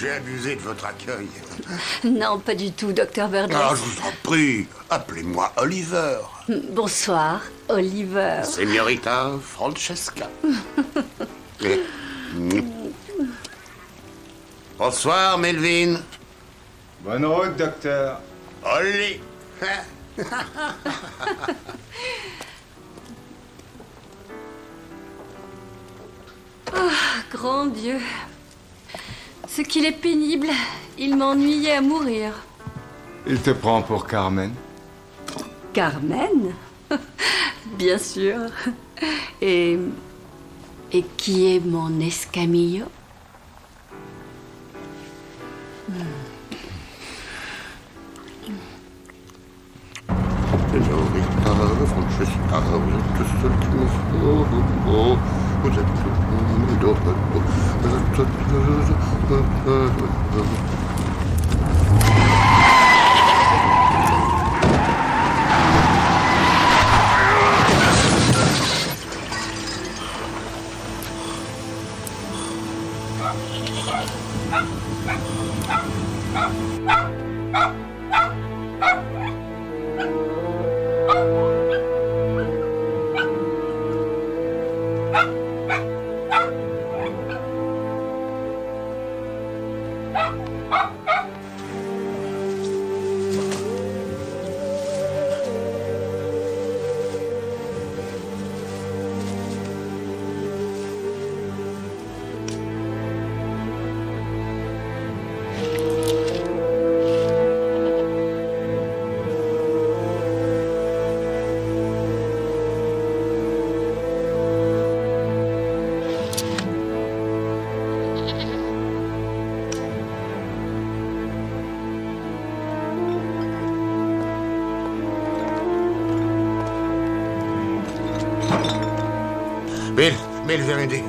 J'ai abusé de votre accueil. Non, pas du tout, docteur Burgess. Ah, je vous en prie, appelez-moi Oliver. Bonsoir, Oliver. Señorita Francesca. Bonsoir, Melvin. Bonne route, docteur. Olli. Grand Dieu. Ce qu'il est pénible, il m'ennuyait à mourir. Il te prend pour Carmen? Carmen? Bien sûr. Et qui est mon escamillo? Señorita Francesca, vous êtes le seul qu'il me faut. Vous êtes Bill, viens m'aider.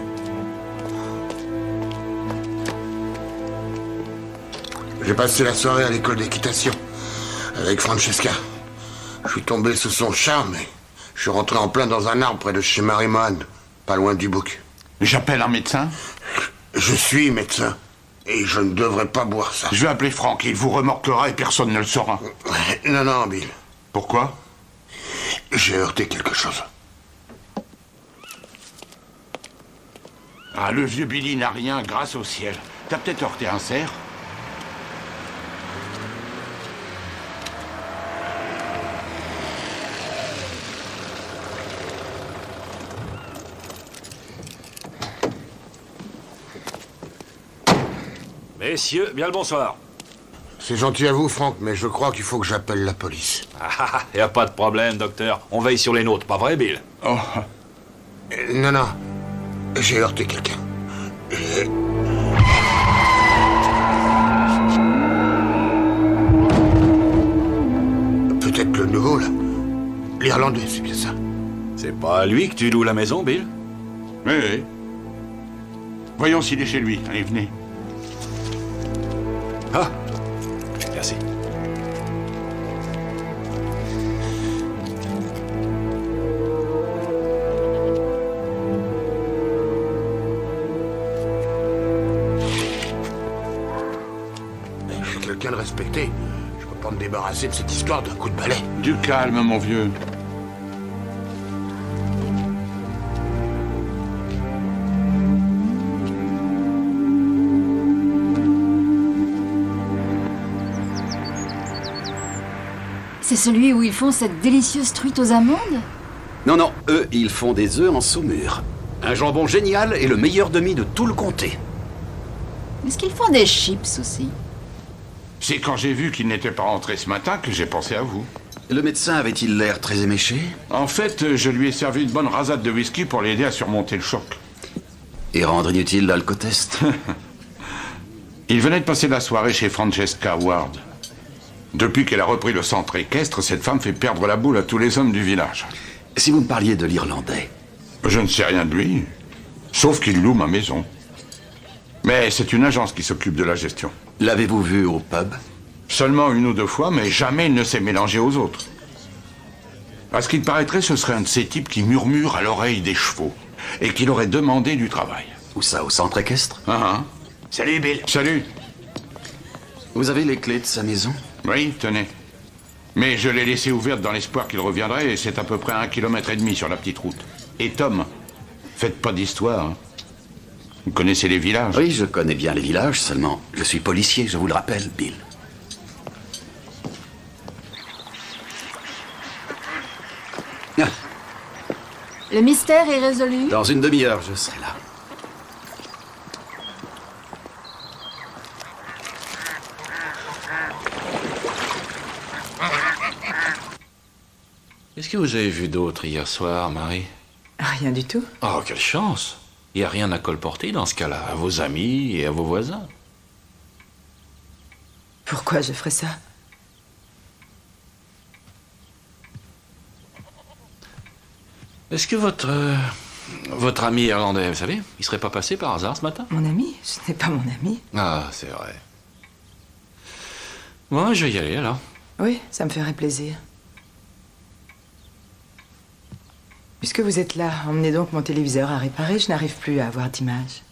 J'ai passé la soirée à l'école d'équitation avec Francesca. Je suis tombé sous son charme et je suis rentré en plein dans un arbre près de chez Marie-Moine, pas loin du bouc. J'appelle un médecin? Je suis médecin et je ne devrais pas boire ça. Je vais appeler Franck, il vous remorquera et personne ne le saura. Non, Bill. Pourquoi? J'ai heurté quelque chose. Ah, le vieux Billy n'a rien, grâce au ciel. T'as peut-être heurté un cerf? Messieurs, bien le bonsoir. C'est gentil à vous, Franck, mais je crois qu'il faut que j'appelle la police. Ah, y a pas de problème, docteur. On veille sur les nôtres, pas vrai, Bill? Oh. Non. J'ai heurté quelqu'un. Peut-être le nouveau, là. L'Irlandais, c'est bien ça. C'est pas à lui que tu loues la maison, Bill? Oui. Voyons s'il est chez lui. Allez, venez. Ah, merci. Je suis quelqu'un de respecté. Je peux pas me débarrasser de cette histoire d'un coup de balai. Du calme, mon vieux. C'est celui où ils font cette délicieuse truite aux amandes? Non, eux, ils font des œufs en saumure. Un jambon génial et le meilleur demi de tout le comté. Est-ce qu'ils font des chips aussi? C'est quand j'ai vu qu'il n'était pas rentré ce matin que j'ai pensé à vous. Le médecin avait-il l'air très éméché? En fait, je lui ai servi une bonne rasade de whisky pour l'aider à surmonter le choc. Et rendre inutile l'alcotest? Il venait de passer la soirée chez Francesca Ward. Depuis qu'elle a repris le centre équestre, cette femme fait perdre la boule à tous les hommes du village. Si vous me parliez de l'Irlandais... Je ne sais rien de lui, sauf qu'il loue ma maison. Mais c'est une agence qui s'occupe de la gestion. L'avez-vous vu au pub? Seulement une ou deux fois, mais jamais il ne s'est mélangé aux autres. À ce qu'il paraîtrait, ce serait un de ces types qui murmurent à l'oreille des chevaux et qui leur aurait demandé du travail. Où ça, au centre équestre? Ah. Salut, Bill. Salut. Vous avez les clés de sa maison? Oui, tenez. Mais je l'ai laissée ouverte dans l'espoir qu'il reviendrait, et c'est à peu près 1,5 km sur la petite route. Et Tom, faites pas d'histoire, hein. Vous connaissez les villages? Oui, je connais bien les villages, seulement je suis policier, je vous le rappelle, Bill. Ah, Le mystère est résolu? dans une demi-heure, je serai là. Qu'est-ce que vous avez vu d'autre hier soir, Marie? Rien du tout. Oh, quelle chance! Il n'y a rien à colporter dans ce cas-là, à vos amis et à vos voisins. Pourquoi je ferais ça? Est-ce que votre ami irlandais, vous savez, il serait pas passé par hasard ce matin? Mon ami? Ce n'est pas mon ami. Ah, c'est vrai. Bon, je vais y aller alors. Oui, ça me ferait plaisir. Puisque vous êtes là, emmenez donc mon téléviseur à réparer, je n'arrive plus à avoir d'image.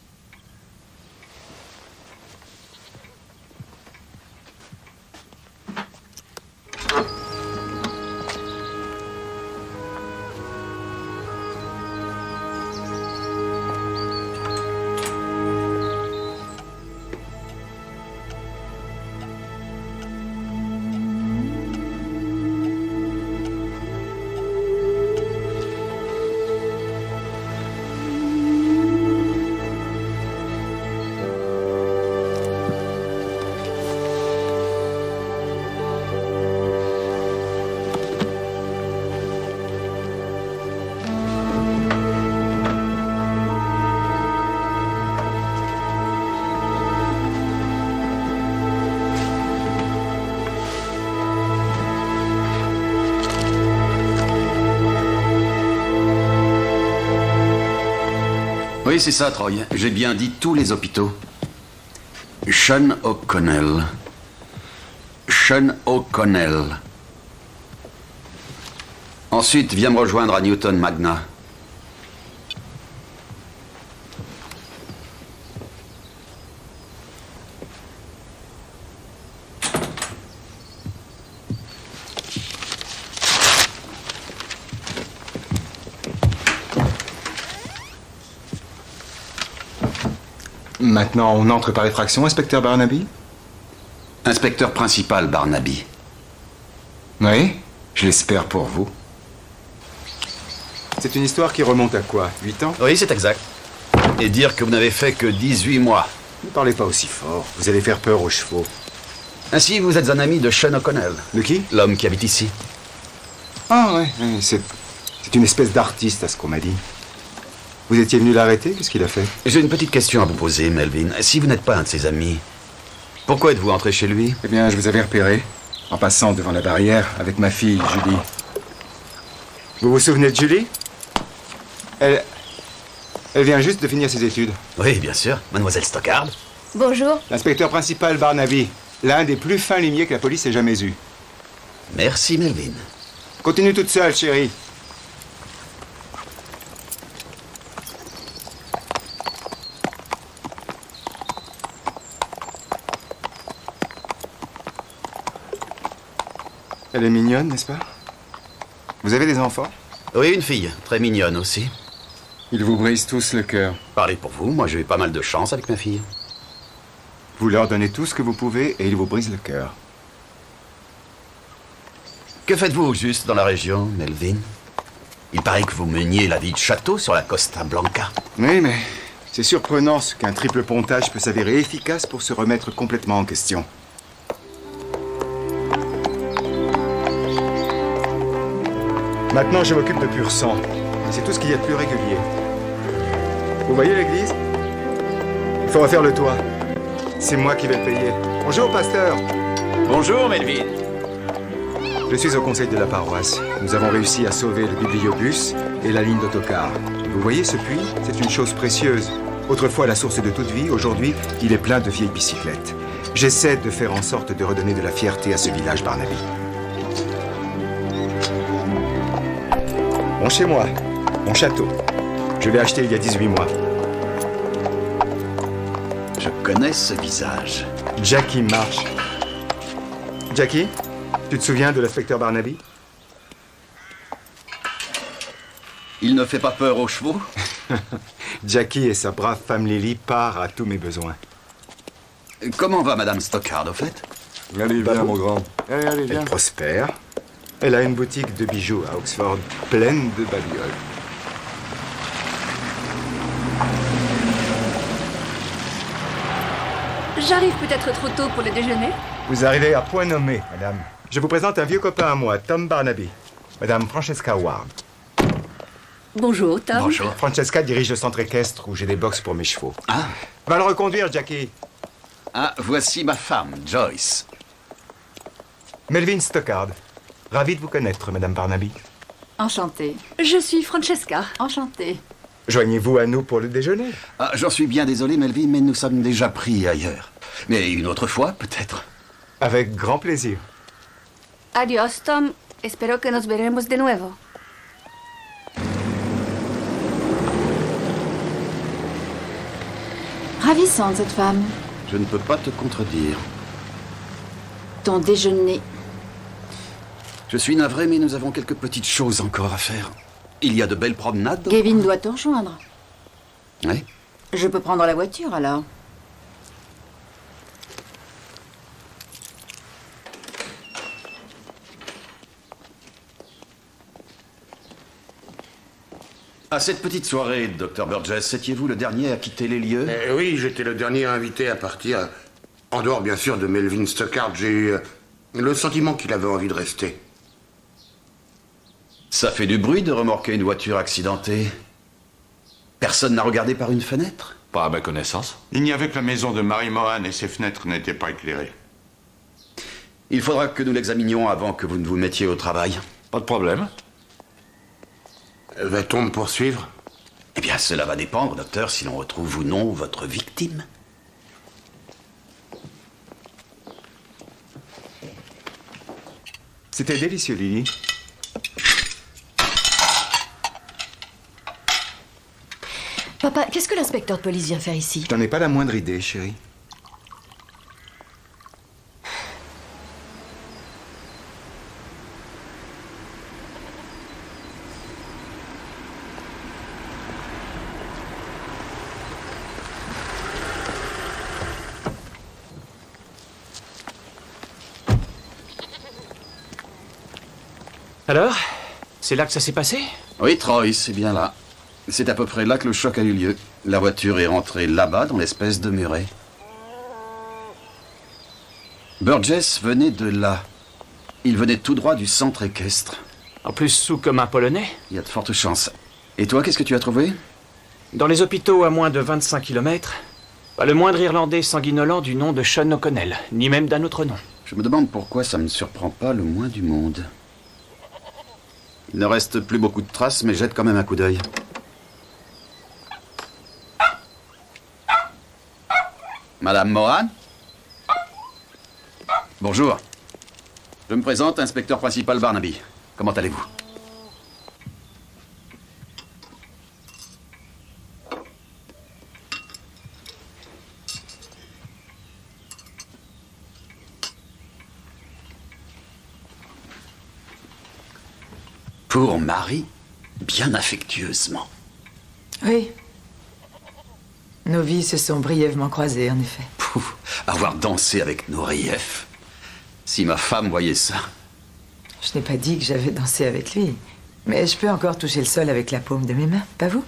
Oui, c'est ça, Troy. J'ai bien dit tous les hôpitaux. Sean O'Connell. Sean O'Connell. Ensuite, viens me rejoindre à Newton Magna. Maintenant, on entre par effraction, inspecteur Barnaby? Inspecteur principal Barnaby. Oui, je l'espère pour vous. C'est une histoire qui remonte à quoi? 8 ans? Oui, c'est exact. Et dire que vous n'avez fait que 18 mois. Ne parlez pas aussi fort, vous allez faire peur aux chevaux. Ainsi, vous êtes un ami de Sean O'Connell. De qui? L'homme qui habite ici. Ah ouais, c'est une espèce d'artiste à ce qu'on m'a dit. Vous étiez venu l'arrêter? Qu'est-ce qu'il a fait? J'ai une petite question à vous poser, Melvin. Si vous n'êtes pas un de ses amis, pourquoi êtes-vous entré chez lui? Eh bien, je vous avais repéré, en passant devant la barrière, avec ma fille, Julie. Vous vous souvenez de Julie? Elle vient juste de finir ses études. Oui, bien sûr. Mademoiselle Stockard. Bonjour. L'inspecteur principal Barnaby, l'un des plus fins limiers que la police ait jamais eu. Merci, Melvin. Continue toute seule, chérie. Elle est mignonne, n'est-ce pas? Vous avez des enfants? Oui, une fille. Très mignonne aussi. Ils vous brisent tous le cœur. Parlez pour vous. Moi, j'ai eu pas mal de chance avec ma fille. Vous leur donnez tout ce que vous pouvez et ils vous brisent le cœur. Que faites-vous au juste dans la région, Melvin? Il paraît que vous meniez la vie de château sur la Costa Blanca. Oui, mais c'est surprenant ce qu'un triple pontage peut s'avérer efficace pour se remettre complètement en question. Maintenant, je m'occupe de pur sang. Et c'est tout ce qu'il y a de plus régulier. Vous voyez l'église? Il faut refaire le toit. C'est moi qui vais le payer. Bonjour, pasteur. Bonjour, Melvin. Je suis au conseil de la paroisse. Nous avons réussi à sauver le bibliobus et la ligne d'autocar. Vous voyez ce puits? C'est une chose précieuse. Autrefois la source de toute vie, aujourd'hui, il est plein de vieilles bicyclettes. J'essaie de faire en sorte de redonner de la fierté à ce village Barnaby. Mon chez moi, mon château. Je l'ai acheté il y a 18 mois. Je connais ce visage. Jackie Marsh. Jackie, tu te souviens de l'inspecteur Barnaby? Il ne fait pas peur aux chevaux? Jackie et sa brave femme Lily partent à tous mes besoins. Comment va Madame Stockard, au fait? Allez, viens, mon grand. Allez, viens. Elle prospère. Elle a une boutique de bijoux à Oxford, pleine de babioles. J'arrive peut-être trop tôt pour le déjeuner. Vous arrivez à point nommé, madame. Je vous présente un vieux copain à moi, Tom Barnaby. Madame Francesca Ward. Bonjour, Tom. Bonjour. Francesca dirige le centre équestre où j'ai des box pour mes chevaux. Ah. Va le reconduire, Jackie. Ah, voici ma femme, Joyce. Melvin Stockard. Ravi de vous connaître, madame Barnaby. Enchantée. Je suis Francesca. Enchantée. Joignez-vous à nous pour le déjeuner. Ah, j'en suis bien désolé, Melvin, mais nous sommes déjà pris ailleurs. Mais une autre fois, peut-être. Avec grand plaisir. Adiós, Tom. Espero que nos veremos de nuevo. Ravissante, cette femme. Je ne peux pas te contredire. Ton déjeuner. Je suis navré, mais nous avons quelques petites choses encore à faire. Il y a de belles promenades. Kevin doit te rejoindre. Oui. Je peux prendre la voiture, alors. À cette petite soirée, Dr. Burgess, étiez-vous le dernier à quitter les lieux? Oui, j'étais le dernier invité à partir. En dehors, bien sûr, de Melvin Stockard, j'ai eu le sentiment qu'il avait envie de rester. Ça fait du bruit de remorquer une voiture accidentée. Personne n'a regardé par une fenêtre? Pas à ma connaissance. Il n'y avait que la maison de Marie Mohan et ses fenêtres n'étaient pas éclairées. Il faudra que nous l'examinions avant que vous ne vous mettiez au travail. Pas de problème. Va-t-on me poursuivre? Eh bien, cela va dépendre, docteur, si l'on retrouve ou non votre victime. C'était délicieux, Lily. Papa, qu'est-ce que l'inspecteur de police vient faire ici? Je n'en ai pas la moindre idée, chérie. Alors? C'est là que ça s'est passé? Oui, Troy, c'est bien là. C'est à peu près là que le choc a eu lieu. La voiture est rentrée là-bas, dans l'espèce de muret. Burgess venait de là. Il venait tout droit du centre équestre. En plus, sous comme un Polonais? Il y a de fortes chances. Et toi, qu'est-ce que tu as trouvé? Dans les hôpitaux à moins de 25 km, pas le moindre Irlandais sanguinolent du nom de Sean O'Connell, ni même d'un autre nom. Je me demande pourquoi ça ne me surprend pas le moins du monde. Il ne reste plus beaucoup de traces, mais jette quand même un coup d'œil. Madame Mohan? Bonjour. Je me présente, inspecteur principal Barnaby. Comment allez-vous? Pour Marie, bien affectueusement. Oui. Nos vies se sont brièvement croisées, en effet. Pouf, avoir dansé avec nos reliefs. Si ma femme voyait ça. Je n'ai pas dit que j'avais dansé avec lui. Mais je peux encore toucher le sol avec la paume de mes mains, pas vous?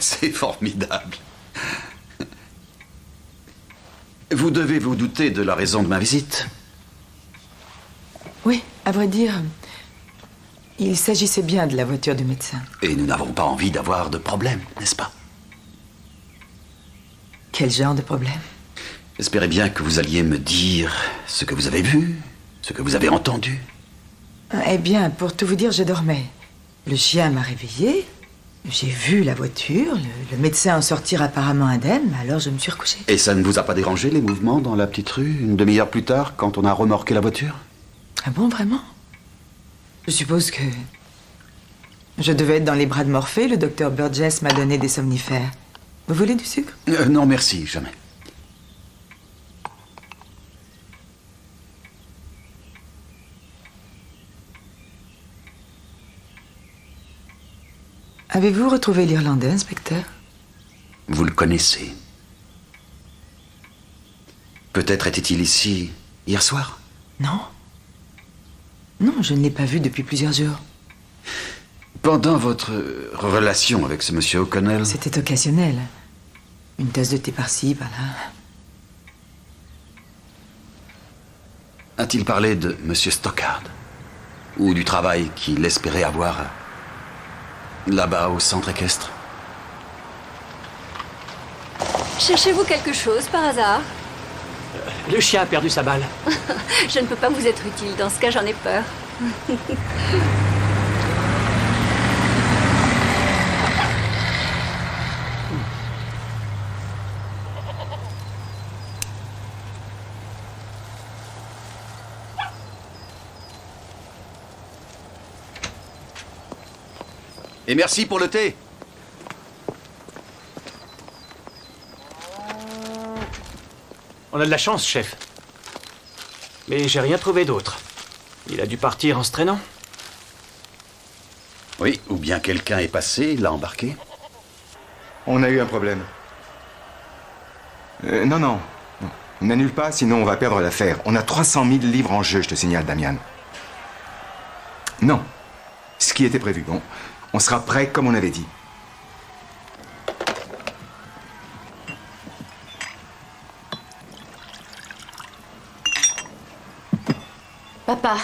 C'est formidable. Vous devez vous douter de la raison de ma visite. Oui, à vrai dire, il s'agissait bien de la voiture du médecin. Et nous n'avons pas envie d'avoir de problème, n'est-ce pas? Quel genre de problème? J'espérais bien que vous alliez me dire ce que vous avez vu, ce que vous avez entendu. Eh bien, pour tout vous dire, je dormais. Le chien m'a réveillée, j'ai vu la voiture, le médecin en sortir apparemment indemne, alors je me suis recouchée. Et ça ne vous a pas dérangé, les mouvements dans la petite rue, une demi-heure plus tard, quand on a remorqué la voiture? Ah bon, vraiment? Je suppose que... je devais être dans les bras de Morphée, le docteur Burgess m'a donné des somnifères. Vous voulez du sucre? Non, merci, jamais. Avez-vous retrouvé l'Irlandais, inspecteur? Vous le connaissez. Peut-être était-il ici hier soir? Non. Non, je ne l'ai pas vu depuis plusieurs jours. Pendant votre relation avec ce monsieur O'Connell... C'était occasionnel. Une tasse de thé par-ci, par-là. A-t-il parlé de monsieur Stockard? Ou du travail qu'il espérait avoir là-bas au centre équestre? Cherchez-vous quelque chose par hasard? Le chien a perdu sa balle. Je ne peux pas vous être utile. Dans ce cas, j'en ai peur. Et merci pour le thé. On a de la chance, chef. Mais j'ai rien trouvé d'autre. Il a dû partir en se traînant. Oui, ou bien quelqu'un est passé, l'a embarqué. On a eu un problème. Non, non. On n'annule pas, sinon on va perdre l'affaire. On a 300 000 livres en jeu, je te signale, Damian. Non. Ce qui était prévu. On sera prêt comme on avait dit. Papa,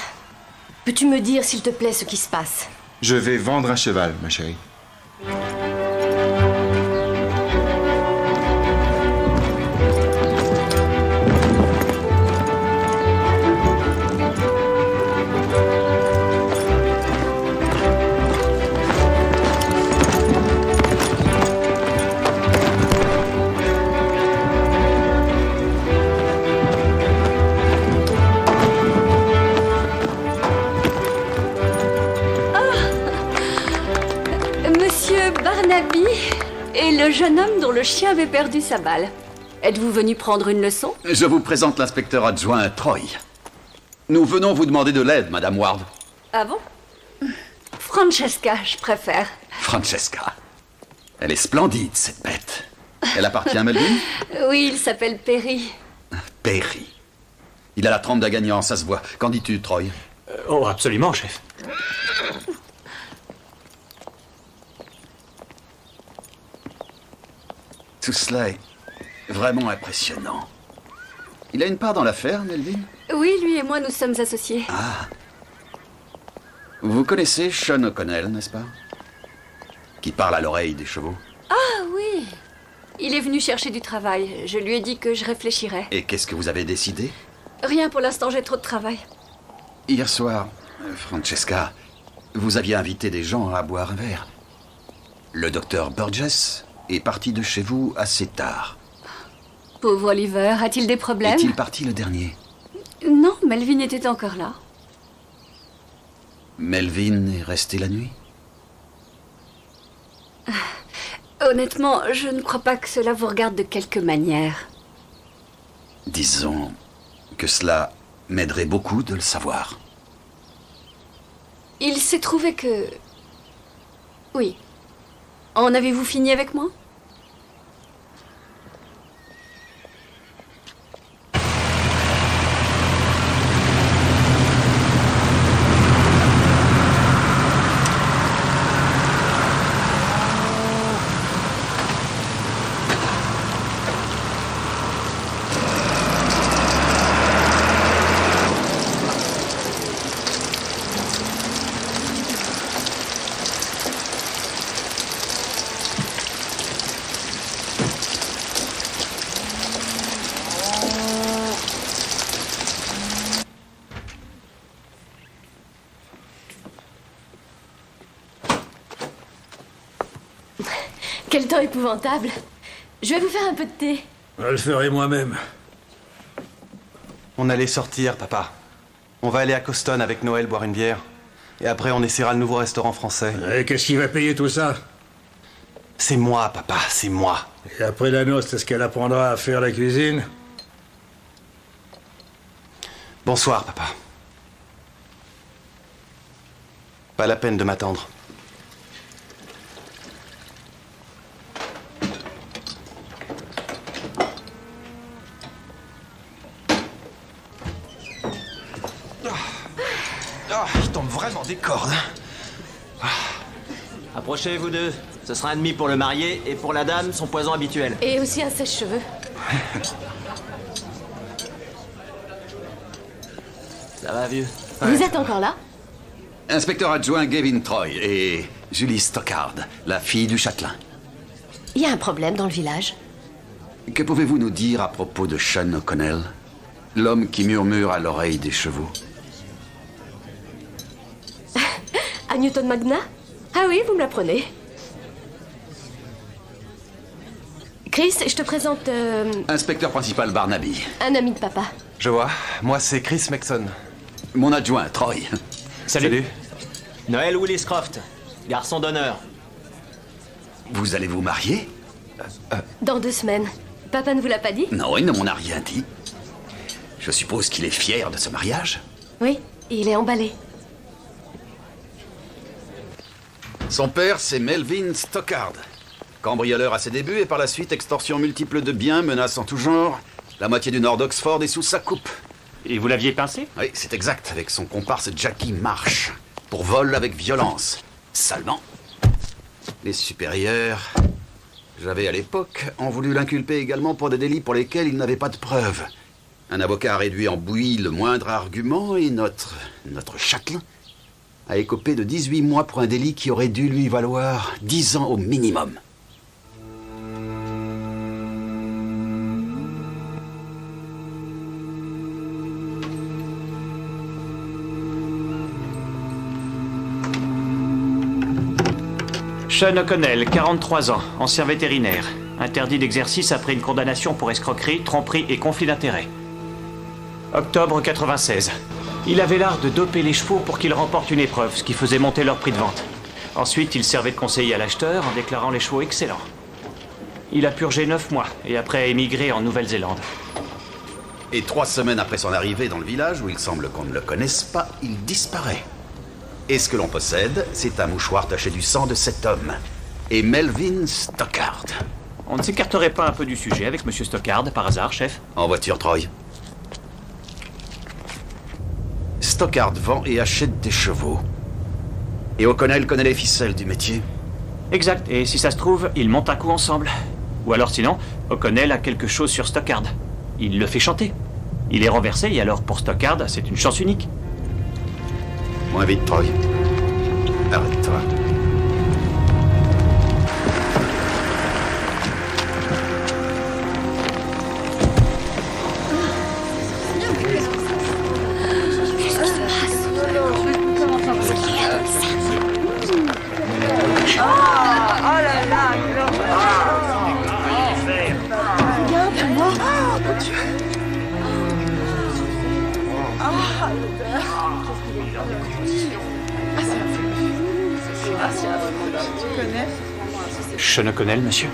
peux-tu me dire, s'il te plaît, ce qui se passe? Je vais vendre un cheval, ma chérie. Et le jeune homme dont le chien avait perdu sa balle. Êtes-vous venu prendre une leçon? Je vous présente l'inspecteur adjoint Troy. Nous venons vous demander de l'aide, Madame Ward. Ah bon? Francesca, je préfère. Francesca. Elle est splendide, cette bête. Elle appartient à Melvin? Oui, il s'appelle Perry. Perry. Il a la trempe d'un gagnant, ça se voit. Qu'en dis-tu, Troy? Oh, absolument, chef. Tout cela est vraiment impressionnant. Il a une part dans l'affaire, Melvin? Oui, lui et moi, nous sommes associés. Ah. Vous connaissez Sean O'Connell, n'est-ce pas? Qui parle à l'oreille des chevaux. Ah oui. Il est venu chercher du travail. Je lui ai dit que je réfléchirais. Et qu'est-ce que vous avez décidé? Rien pour l'instant, j'ai trop de travail. Hier soir, Francesca, vous aviez invité des gens à boire un verre. Le docteur Burgess est parti de chez vous assez tard. Pauvre Oliver, a-t-il des problèmes? Est-il parti le dernier? Non, Melvin était encore là. Melvin est resté la nuit? Honnêtement, je ne crois pas que cela vous regarde de quelque manière. Disons que cela m'aiderait beaucoup de le savoir. Il s'est trouvé que... Oui. En avez-vous fini avec moi? Quel temps épouvantable. Je vais vous faire un peu de thé. Je le ferai moi-même. On allait sortir, papa. On va aller à Coston avec Noël boire une bière. Et après, on essaiera le nouveau restaurant français. Et qu'est-ce qui va payer tout ça? C'est moi, papa, c'est moi. Et après la noce, est-ce qu'elle apprendra à faire la cuisine? Bonsoir, papa. Pas la peine de m'attendre. vraiment des cordes. Approchez, vous deux. Ce sera un demi pour le marié et pour la dame, son poison habituel. Et aussi un sèche-cheveux. Ça va, vieux? Vous êtes encore là? Inspecteur adjoint Gavin Troy et Julie Stockard, la fille du châtelain. Il y a un problème dans le village. Que pouvez-vous nous dire à propos de Sean O'Connell, l'homme qui murmure à l'oreille des chevaux? À Newton Magna? Ah oui, vous me l'apprenez. Chris, je te présente... Inspecteur principal Barnaby. un ami de papa. Je vois. Moi, c'est Chris Maxon. Mon adjoint, Troy. Salut. Noël Williscroft, garçon d'honneur. Vous allez vous marier? Dans 2 semaines. Papa ne vous l'a pas dit? Non, il ne m'en a rien dit. Je suppose qu'il est fier de ce mariage? Oui, il est emballé. Son père, c'est Melvin Stockard. Cambrioleur à ses débuts et par la suite extorsion multiple de biens, menaces en tout genre. La moitié du nord d'Oxford est sous sa coupe. Et vous l'aviez pincé? Oui, c'est exact, avec son comparse Jackie Marsh. Pour vol avec violence. Seulement, les supérieurs, j'avais à l'époque, ont voulu l'inculper également pour des délits pour lesquels il n'avait pas de preuves. Un avocat a réduit en bouillie le moindre argument et notre châtelain a écopé de 18 mois pour un délit qui aurait dû lui valoir 10 ans au minimum. Sean O'Connell, 43 ans, ancien vétérinaire. Interdit d'exercice après une condamnation pour escroquerie, tromperie et conflit d'intérêts. Octobre 96. Il avait l'art de doper les chevaux pour qu'ils remportent une épreuve, ce qui faisait monter leur prix de vente. Ensuite, il servait de conseiller à l'acheteur en déclarant les chevaux excellents. Il a purgé 9 mois et après a émigré en Nouvelle-Zélande. Et 3 semaines après son arrivée dans le village, où il semble qu'on ne le connaisse pas, il disparaît. Et ce que l'on possède, c'est un mouchoir taché du sang de cet homme. Et Melvin Stockard. On ne s'écarterait pas un peu du sujet avec Monsieur Stockard, par hasard, chef? En voiture, Troy. Stockard vend et achète des chevaux. Et O'Connell connaît les ficelles du métier. Exact, et si ça se trouve, ils montent un coup ensemble. Ou alors sinon, O'Connell a quelque chose sur Stockard. Il le fait chanter. Il est renversé, et alors pour Stockard, c'est une chance unique. Moins vite, Troy. Arrête-toi. Sean O'Connell, monsieur?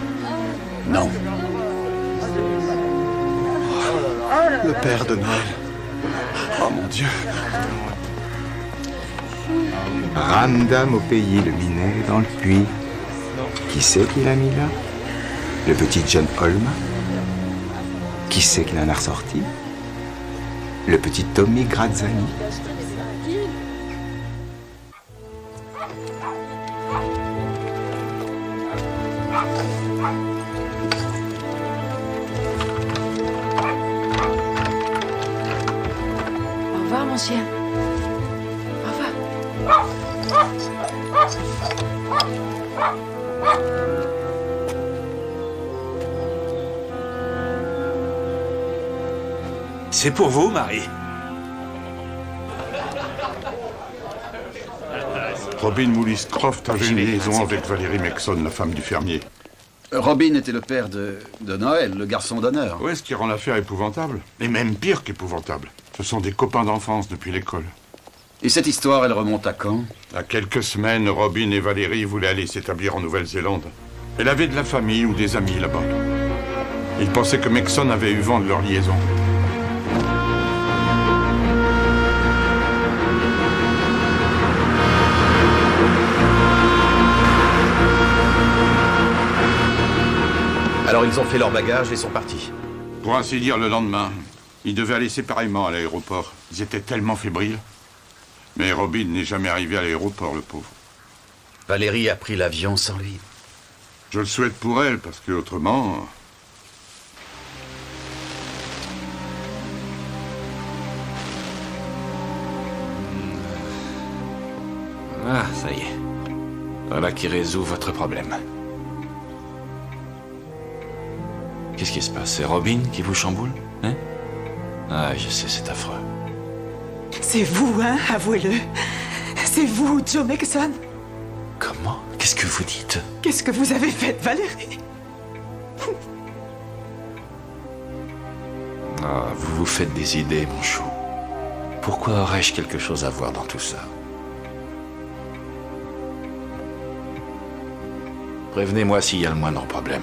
Non. Le père de Noël. Oh mon Dieu. Ramdam au pays, le minet dans le puits. Qui c'est qui l'a mis là? Le petit John Holm. Qui c'est qui l'en a ressorti? Le petit Tommy Grazzani. Au revoir, mon chien. Au revoir. C'est pour vous, Marie. Robin Williscroft avait une liaison avec Valérie Maxon, la femme du fermier. Robin était le père de Noël, le garçon d'honneur. Ouais, ce qui rend l'affaire épouvantable. Et même pire qu'épouvantable. Ce sont des copains d'enfance depuis l'école. Et cette histoire, elle remonte à quand? À quelques semaines, Robin et Valérie voulaient aller s'établir en Nouvelle-Zélande. Elle avait de la famille ou des amis là-bas. Ils pensaient que Maxon avait eu vent de leur liaison. Alors ils ont fait leur bagage et sont partis. Pour ainsi dire, le lendemain, ils devaient aller séparément à l'aéroport. Ils étaient tellement fébriles. Mais Robin n'est jamais arrivé à l'aéroport, le pauvre. Valérie a pris l'avion sans lui. Je le souhaite pour elle, parce que autrement... Ah, ça y est. Voilà qui résout votre problème. Qu'est-ce qui se passe? C'est Robin qui vous chamboule? Hein? Ah, je sais, c'est affreux. C'est vous, hein, avouez-le. C'est vous, Joe Megson. Comment? Qu'est-ce que vous dites? Qu'est-ce que vous avez fait, Valérie? Ah, vous vous faites des idées, mon chou. Pourquoi aurais-je quelque chose à voir dans tout ça? Prévenez-moi s'il y a le moindre problème.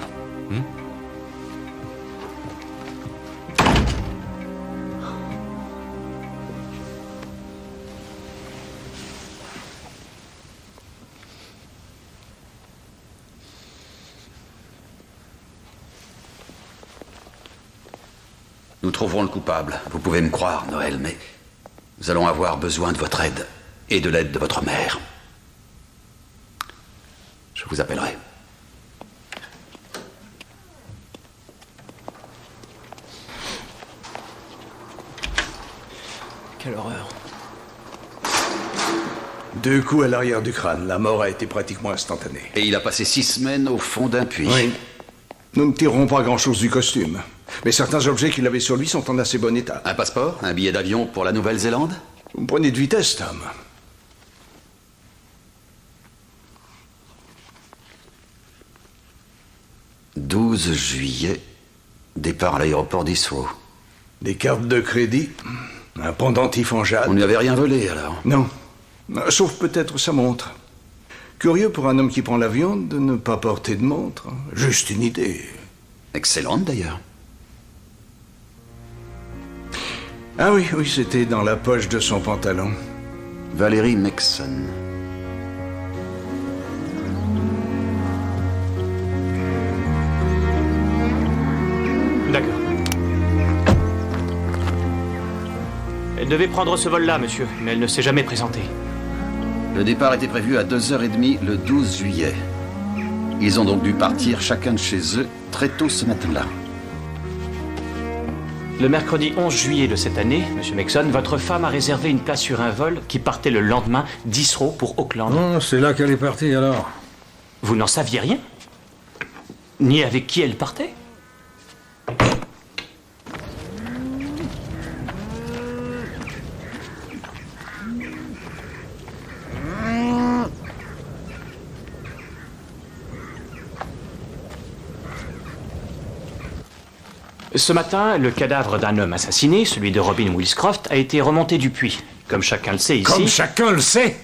Nous trouverons le coupable. Vous pouvez me croire, Noël, mais nous allons avoir besoin de votre aide et de l'aide de votre mère. Je vous appellerai. Quelle horreur. 2 coups à l'arrière du crâne. La mort a été pratiquement instantanée. Et il a passé 6 semaines au fond d'un puits. Oui. Nous ne tirerons pas grand-chose du costume. Mais certains objets qu'il avait sur lui sont en assez bon état. Un passeport? Un billet d'avion pour la Nouvelle-Zélande? Vous me prenez de vitesse, Tom. « 12 juillet, départ à l'aéroport d'Heathrow. » Des cartes de crédit, un pendentif en jade. On ne lui avait rien volé, alors? Non. Sauf peut-être sa montre. Curieux pour un homme qui prend l'avion de ne pas porter de montre. Juste une idée. Excellente, d'ailleurs. Ah oui, c'était dans la poche de son pantalon. Valérie Megson. D'accord. Elle devait prendre ce vol-là, monsieur, mais elle ne s'est jamais présentée. Le départ était prévu à 2h30 le 12 juillet. Ils ont donc dû partir chacun de chez eux très tôt ce matin-là. Le mercredi 11 juillet de cette année, monsieur Megson, votre femme a réservé une place sur un vol qui partait le lendemain d'Heathrow pour Auckland. Oh, c'est là qu'elle est partie, alors. Vous n'en saviez rien? Ni avec qui elle partait? Ce matin, le cadavre d'un homme assassiné, celui de Robin Wilscroft, a été remonté du puits. Comme chacun le sait ici... Comme chacun le sait?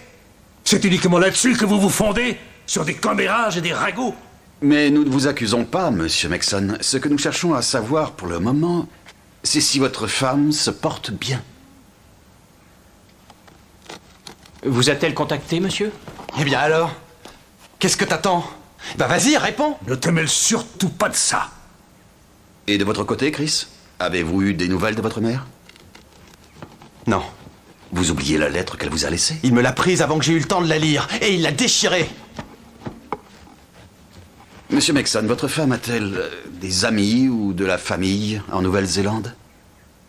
C'est uniquement là-dessus que vous vous fondez? Sur des commérages et des ragots? Mais nous ne vous accusons pas, monsieur Megson. Ce que nous cherchons à savoir pour le moment, c'est si votre femme se porte bien. Vous a-t-elle contacté, monsieur? Eh bien alors? Qu'est-ce que t'attends? Bah vas-y, réponds! Ne te mêle surtout pas de ça. Et de votre côté, Chris? Avez-vous eu des nouvelles de votre mère? Non. Vous oubliez la lettre qu'elle vous a laissée? Il me l'a prise avant que j'ai eu le temps de la lire, et il l'a déchirée. Monsieur Megson, votre femme a-t-elle des amis ou de la famille en Nouvelle-Zélande?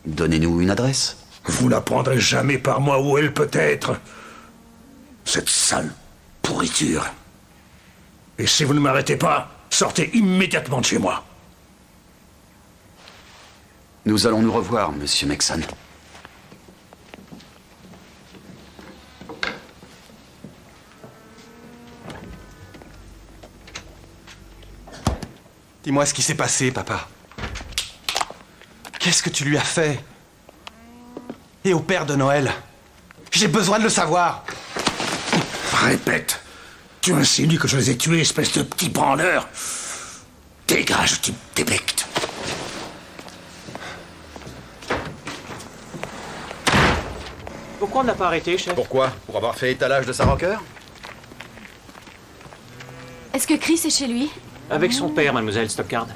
Donnez-nous une adresse. Vous n'apprendrez jamais par moi où elle peut être. Cette sale pourriture. Et si vous ne m'arrêtez pas, sortez immédiatement de chez moi. Nous allons nous revoir, monsieur Megson. Dis-moi ce qui s'est passé, papa. Qu'est-ce que tu lui as fait? Et au père de Noël? J'ai besoin de le savoir. Répète. Tu insinues que je les ai tués, espèce de petit branleur. Dégage, tu débectes. Pourquoi on n'a pas arrêté, chef? Pourquoi? Pour avoir fait étalage de sa rancœur? Est-ce que Chris est chez lui? Avec son père, mademoiselle Stockard.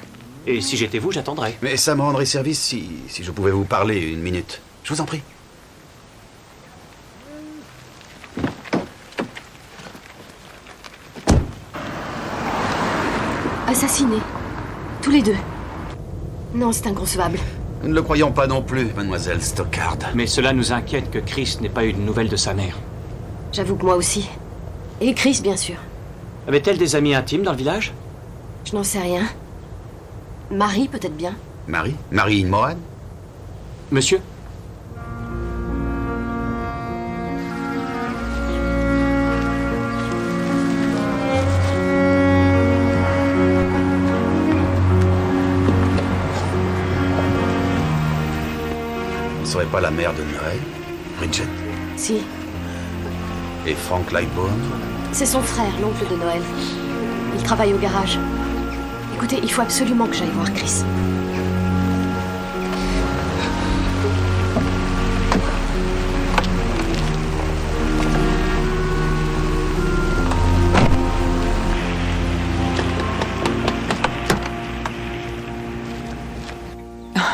Et si j'étais vous, j'attendrais. Mais ça me rendrait service si je pouvais vous parler une minute. Je vous en prie. Assassinés. Tous les deux. Non, c'est inconcevable. Nous ne le croyons pas non plus, mademoiselle Stockard. Mais cela nous inquiète que Chris n'ait pas eu de nouvelles de sa mère. J'avoue que moi aussi. Et Chris, bien sûr. Avait-elle des amis intimes dans le village? Je n'en sais rien. Marie, peut-être bien. Marie? Marie Mohan? Monsieur? Ne serait pas la mère de Noël? Bridget? Si. Et Frank Lightbourne? C'est son frère, l'oncle de Noël. Il travaille au garage. Écoutez, il faut absolument que j'aille voir Chris.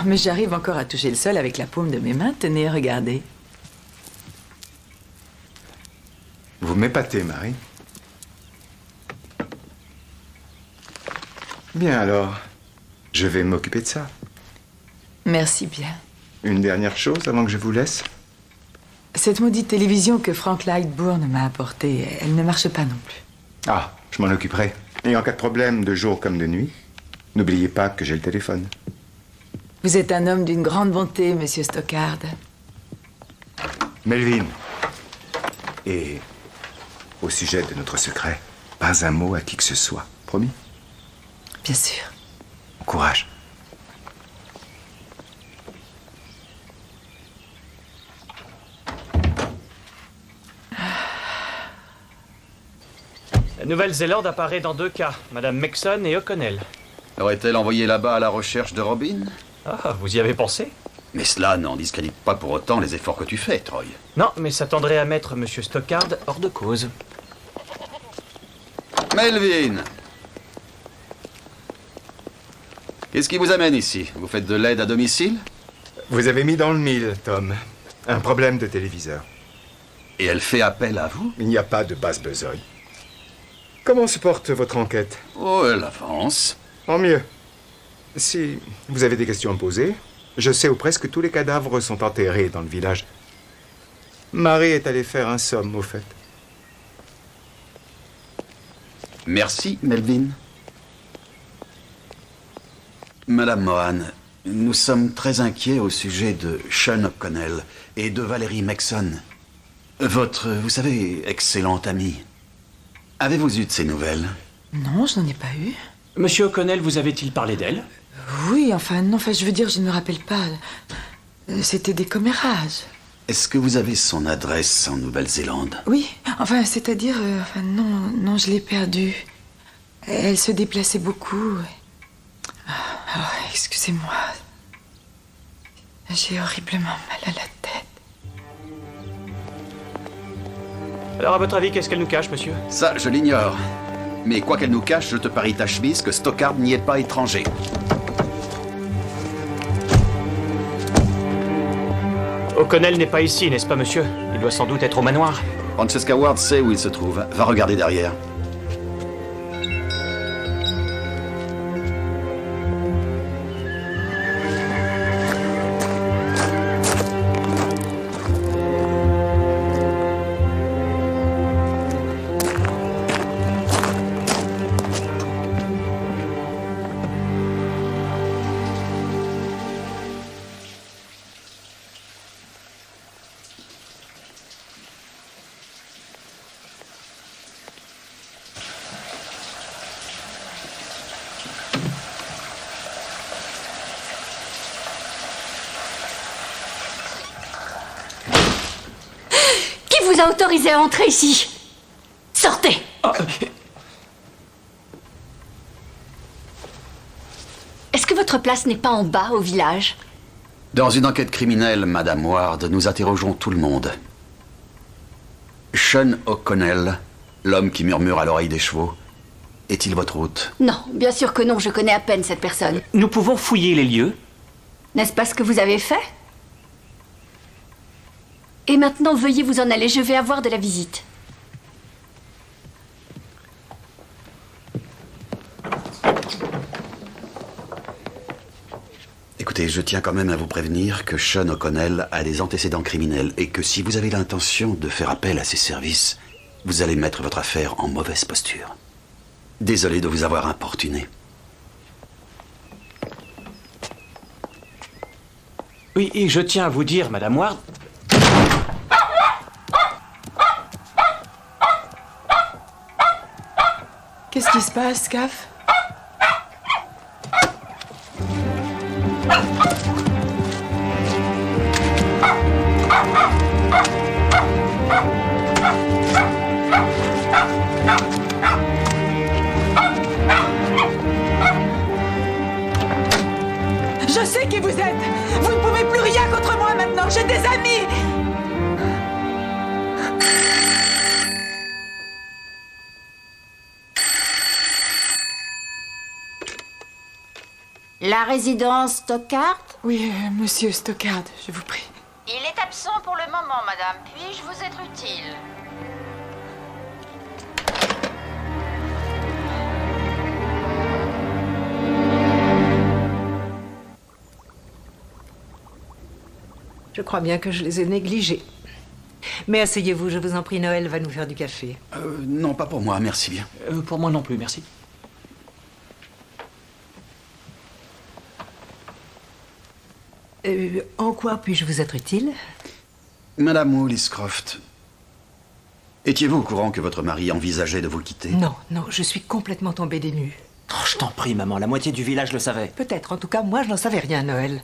Mais j'arrive encore à toucher le sol avec la paume de mes mains. Tenez, regardez. Vous m'épatez, Marie. Bien alors, je vais m'occuper de ça. Merci bien. Une dernière chose avant que je vous laisse. Cette maudite télévision que Frank Lightbourne m'a apportée, elle ne marche pas non plus. Ah, je m'en occuperai. Et en cas de problème, de jour comme de nuit, n'oubliez pas que j'ai le téléphone. Vous êtes un homme d'une grande bonté, monsieur Stockard. Melvin. Et au sujet de notre secret, pas un mot à qui que ce soit. Promis? Bien sûr. Courage. La Nouvelle-Zélande apparaît dans 2 cas, Madame Maxon et O'Connell. Aurait-elle envoyé là-bas à la recherche de Robin? Ah, vous y avez pensé? Mais cela n'en discrédite pas pour autant les efforts que tu fais, Troy. Non, mais ça tendrait à mettre Monsieur Stockard hors de cause. Melvin! Qu'est-ce qui vous amène ici? Vous faites de l'aide à domicile? Vous avez mis dans le mille, Tom. Un problème de téléviseur. Et elle fait appel à vous? Il n'y a pas de basse besogne. Comment se porte votre enquête? Oh, elle avance. En mieux. Si vous avez des questions à me poser, je sais où presque tous les cadavres sont enterrés dans le village. Marie est allée faire un somme, au fait. Merci, Melvin. Madame Mohan, nous sommes très inquiets au sujet de Sean O'Connell et de Valérie Maxon. Votre, vous savez, excellente amie. Avez-vous eu de ces nouvelles? Non, je n'en ai pas eu. Monsieur O'Connell vous avait-il parlé d'elle? Oui, enfin, non, je veux dire, je ne me rappelle pas. C'était des commérages. Est-ce que vous avez son adresse en Nouvelle-Zélande? Oui, enfin, c'est-à-dire, non, je l'ai perdue. Elle se déplaçait beaucoup. Alors, excusez-moi. J'ai horriblement mal à la tête. Alors, à votre avis, qu'est-ce qu'elle nous cache, monsieur? Ça, je l'ignore. Mais quoi qu'elle nous cache, je te parie ta chemise que Stockard n'y est pas étranger. O'Connell n'est pas ici, n'est-ce pas, monsieur? Il doit sans doute être au manoir. Francesca Ward sait où il se trouve. Va regarder derrière. Qui vous a autorisé à entrer ici? Sortez! Est-ce que votre place n'est pas en bas, au village? Dans une enquête criminelle, Madame Ward, nous interrogeons tout le monde. Sean O'Connell, l'homme qui murmure à l'oreille des chevaux, est-il votre hôte? Non, bien sûr que non, je connais à peine cette personne. Nous pouvons fouiller les lieux? N'est-ce pas ce que vous avez fait? Et maintenant, veuillez vous en aller, je vais avoir de la visite. Écoutez, je tiens quand même à vous prévenir que Sean O'Connell a des antécédents criminels et que si vous avez l'intention de faire appel à ses services, vous allez mettre votre affaire en mauvaise posture. Désolé de vous avoir importuné. Oui, et je tiens à vous dire, Madame Ward... Qu'est-ce qui se passe, Scaf? Je sais qui vous êtes. Vous ne pouvez plus rien contre moi maintenant. J'ai des amis. La résidence Stockard? Oui, monsieur Stockard, je vous prie. Il est absent pour le moment, madame. Puis-je vous être utile? Je crois bien que je les ai négligés. Mais asseyez-vous, je vous en prie, Noël va nous faire du café. Non, pas pour moi, merci bien. Pour moi non plus, merci. En quoi puis-je vous être utile? Madame Williscroft, étiez-vous au courant que votre mari envisageait de vous quitter? Non, non, je suis complètement tombée des nues. Oh, je t'en prie, maman, la moitié du village le savait. Peut-être, en tout cas, moi je n'en savais rien, Noël.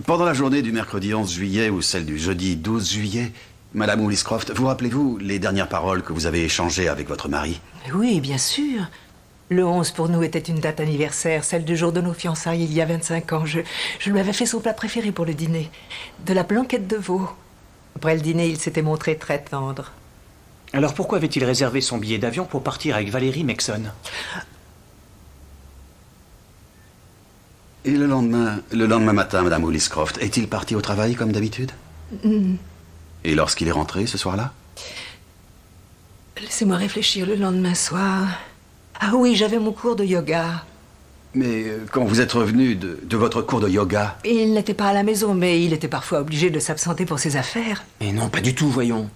Pendant la journée du mercredi 11 juillet ou celle du jeudi 12 juillet, Madame Williscroft, vous rappelez-vous les dernières paroles que vous avez échangées avec votre mari? Oui, bien sûr. Le 11 pour nous était une date anniversaire, celle du jour de nos fiançailles il y a 25 ans. Je lui avais fait son plat préféré pour le dîner, de la blanquette de veau. Après le dîner, il s'était montré très tendre. Alors pourquoi avait-il réservé son billet d'avion pour partir avec Valérie Mexon? Et le lendemain matin, Madame Williscroft, est-il parti au travail comme d'habitude? Et lorsqu'il est rentré ce soir-là? Laissez-moi réfléchir. Le lendemain soir... Ah oui, j'avais mon cours de yoga. Mais quand vous êtes revenu de votre cours de yoga... Il n'était pas à la maison, mais il était parfois obligé de s'absenter pour ses affaires. Mais non, pas du tout, voyons.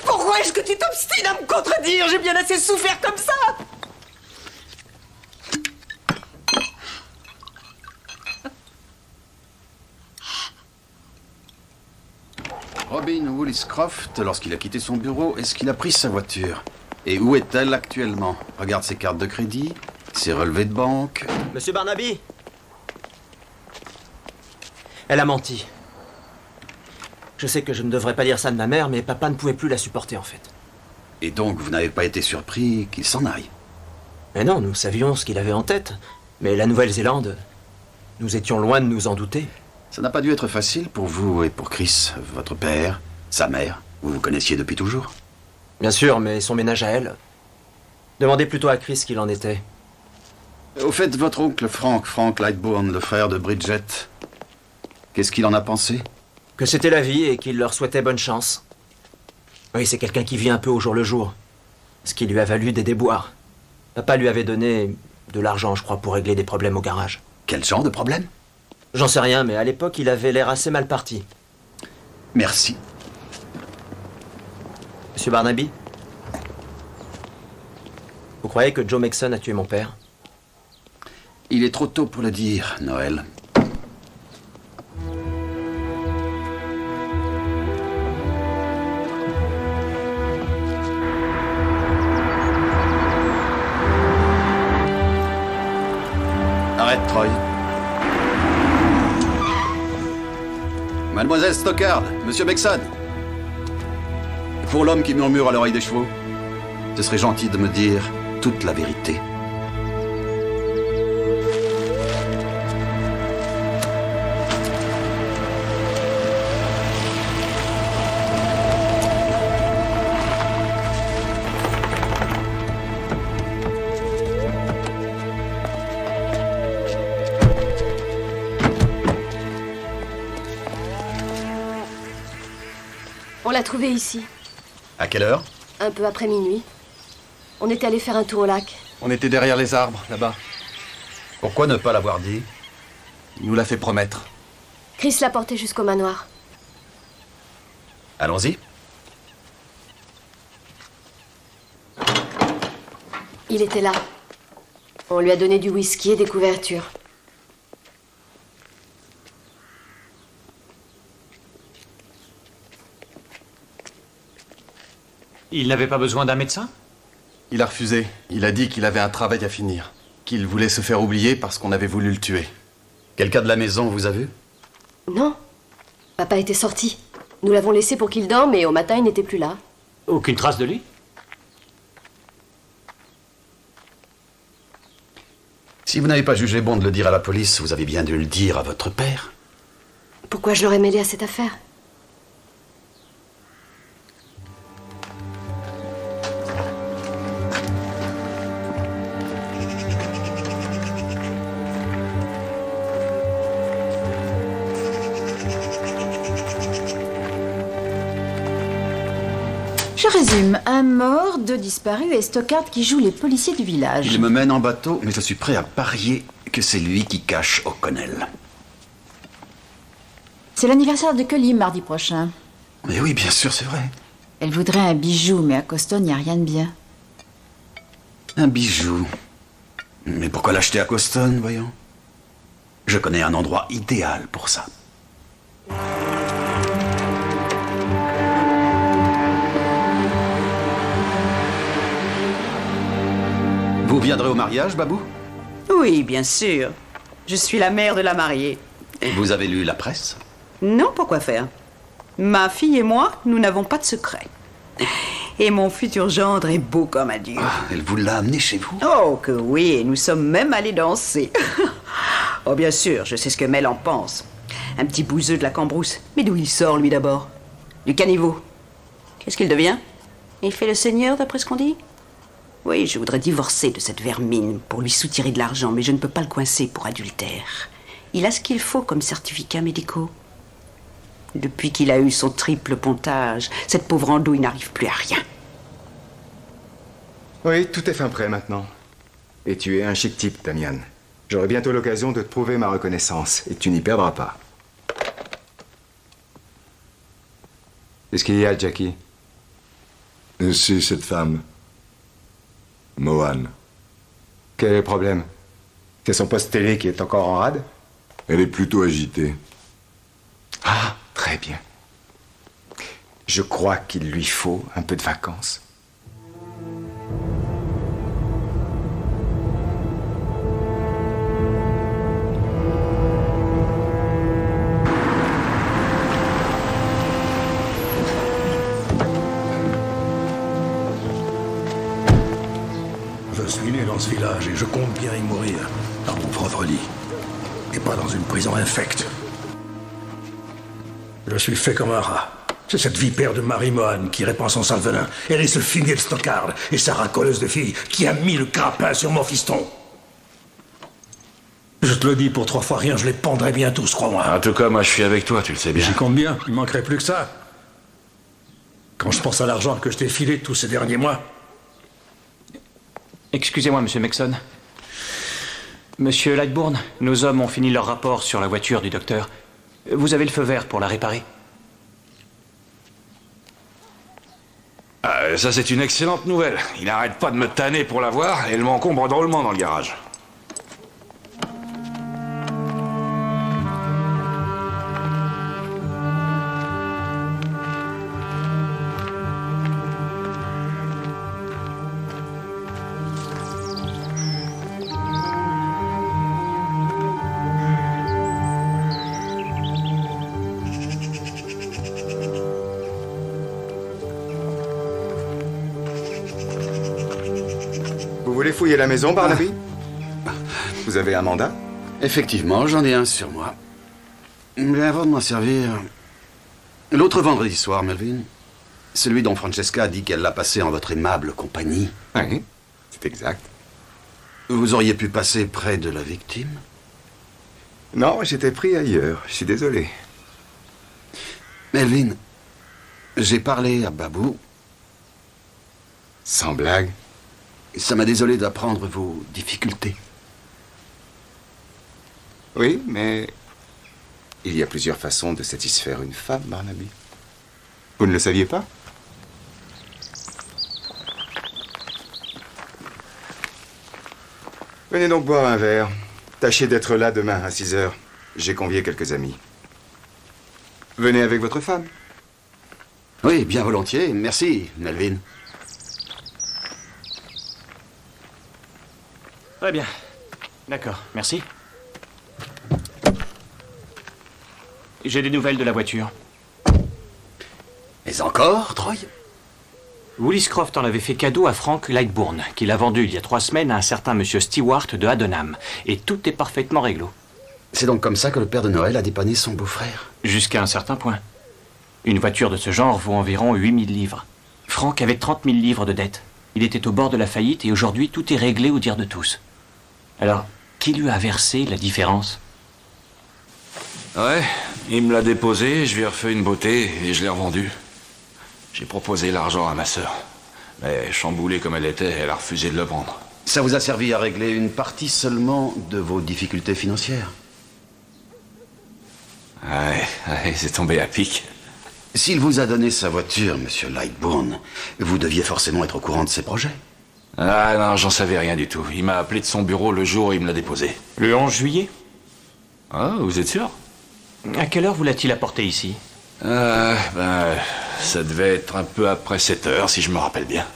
Pourquoi est-ce que tu t'obstines à me contredire? J'ai bien assez souffert comme ça. Robin Williscroft, lorsqu'il a quitté son bureau, est-ce qu'il a pris sa voiture? Et où est-elle actuellement? Regarde ses cartes de crédit, ses relevés de banque... Monsieur Barnaby? Elle a menti. Je sais que je ne devrais pas dire ça de ma mère, mais papa ne pouvait plus la supporter, en fait. Et donc, vous n'avez pas été surpris qu'il s'en aille? Mais non, nous savions ce qu'il avait en tête. Mais la Nouvelle-Zélande, nous étions loin de nous en douter. Ça n'a pas dû être facile pour vous et pour Chris, votre père, sa mère. Vous vous connaissiez depuis toujours? Bien sûr, mais son ménage à elle... Demandez plutôt à Chris qu'il en était. Au fait, votre oncle Frank Lightbourne, le frère de Bridget, qu'est-ce qu'il en a pensé? Que c'était la vie et qu'il leur souhaitait bonne chance. Oui, c'est quelqu'un qui vit un peu au jour le jour. Ce qui lui a valu des déboires. Papa lui avait donné de l'argent, je crois, pour régler des problèmes au garage. Quel genre de problème? J'en sais rien, mais à l'époque, il avait l'air assez mal parti. Merci. Monsieur Barnaby? Vous croyez que Joe Mexon a tué mon père? Il est trop tôt pour le dire, Noël. Arrête, Troy. Mademoiselle Stockard, Monsieur Mexon. Pour l'homme qui murmure à l'oreille des chevaux, ce serait gentil de me dire toute la vérité. On l'a trouvé ici, À quelle heure? un peu après minuit. On était allé faire un tour au lac. On était derrière les arbres, là-bas. Pourquoi ne pas l'avoir dit? Il nous l'a fait promettre. Chris l'a porté jusqu'au manoir. Allons-y. Il était là. On lui a donné du whisky et des couvertures. Il n'avait pas besoin d'un médecin? Il a refusé. Il a dit qu'il avait un travail à finir. Qu'il voulait se faire oublier parce qu'on avait voulu le tuer. Quelqu'un de la maison vous a vu? Non. Papa était sorti. Nous l'avons laissé pour qu'il dorme et au matin, il n'était plus là. Aucune trace de lui? Si vous n'avez pas jugé bon de le dire à la police, vous avez bien dû le dire à votre père. Pourquoi je l'aurais mêlé à cette affaire? Je résume. Un mort, 2 disparus et Stockard qui joue les policiers du village. Il me mène en bateau, mais je suis prêt à parier que c'est lui qui cache O'Connell. C'est l'anniversaire de Collie mardi prochain. Mais oui, bien sûr, c'est vrai. Elle voudrait un bijou, mais à Coston, il n'y a rien de bien. Un bijou. Mais pourquoi l'acheter à Coston, voyons? Je connais un endroit idéal pour ça. Vous viendrez au mariage, Babou? Oui, bien sûr. Je suis la mère de la mariée. Vous avez lu la presse? Non, pourquoi faire? Ma fille et moi, nous n'avons pas de secret. Et mon futur gendre est beau comme un dieu. Ah, elle vous l'a amené chez vous? Oh, que oui, et nous sommes même allés danser. Oh, bien sûr, je sais ce que Mel en pense. Un petit bouseux de la Cambrousse. Mais d'où il sort, lui, d'abord? Du caniveau. Qu'est-ce qu'il devient? Il fait le seigneur, d'après ce qu'on dit? Oui, je voudrais divorcer de cette vermine pour lui soutirer de l'argent, mais je ne peux pas le coincer pour adultère. Il a ce qu'il faut comme certificats médicaux. Depuis qu'il a eu son triple pontage, cette pauvre andouille n'arrive plus à rien. Oui, tout est fin prêt maintenant. Et tu es un chic type, Damian. J'aurai bientôt l'occasion de te prouver ma reconnaissance, et tu n'y perdras pas. Qu'est-ce qu'il y a, Jackie? C'est cette femme. Mohan. Quel est le problème? C'est son poste télé qui est encore en rade? Elle est plutôt agitée. Ah, très bien. Je crois qu'il lui faut un peu de vacances. Je suis né dans ce village et je compte bien y mourir. Dans mon propre lit. Et pas dans une prison infecte. Je suis fait comme un rat. C'est cette vipère de Marie Mohan qui répand son sale venin. Elle est ce fumier de Stockard et sa racoleuse de fille qui a mis le grappin sur mon fiston. Je te le dis, pour 3 fois rien, je les pendrai bien tous, crois-moi. En tout cas, moi je suis avec toi, tu le sais bien. J'y compte bien, il manquerait plus que ça. Quand je pense à l'argent que je t'ai filé tous ces derniers mois. Excusez-moi, monsieur Maxon. Monsieur Lightbourne, nos hommes ont fini leur rapport sur la voiture du docteur. Vous avez le feu vert pour la réparer? Ah, ça c'est une excellente nouvelle. Il n'arrête pas de me tanner pour l'avoir et elle m'encombre drôlement dans le garage. Vous voulez fouiller la maison, Barnaby? Vous avez un mandat? Effectivement, j'en ai un sur moi. Mais avant de m'en servir... L'autre vendredi soir, Melvin, celui dont Francesca a dit qu'elle l'a passé en votre aimable compagnie. Oui, c'est exact. Vous auriez pu passer près de la victime? Non, j'étais pris ailleurs. Je suis désolé. Melvin, j'ai parlé à Babou. Sans blague? Ça m'a désolé d'apprendre vos difficultés. Oui, mais il y a plusieurs façons de satisfaire une femme, Barnaby. Vous ne le saviez pas? Venez donc boire un verre. Tâchez d'être là demain à 6 heures. J'ai convié quelques amis. Venez avec votre femme. Oui, bien volontiers. Merci, Melvin. Très bien. D'accord, merci. J'ai des nouvelles de la voiture. Mais encore, Troy? Willis Croft en avait fait cadeau à Frank Lightbourne, qui l'a vendu il y a 3 semaines à un certain monsieur Stewart de Haddenham. Et tout est parfaitement réglo. C'est donc comme ça que le père de Noël a dépanné son beau-frère? Jusqu'à un certain point. Une voiture de ce genre vaut environ 8000 livres. Frank avait 30 000 livres de dette. Il était au bord de la faillite et aujourd'hui tout est réglé au dire de tous. Alors, qui lui a versé la différence? Ouais, il me l'a déposé, je lui ai refait une beauté et je l'ai revendu. J'ai proposé l'argent à ma sœur. Mais chamboulée comme elle était, elle a refusé de le prendre. Ça vous a servi à régler une partie seulement de vos difficultés financières? Ouais, c'est tombé à pic. S'il vous a donné sa voiture, monsieur Lightbourne, vous deviez forcément être au courant de ses projets. Ah non, j'en savais rien du tout. Il m'a appelé de son bureau le jour où il me l'a déposé. Le 11 juillet? Ah, vous êtes sûr? À quelle heure vous l'a-t-il apporté ici? Ça devait être un peu après 7 heures, si je me rappelle bien.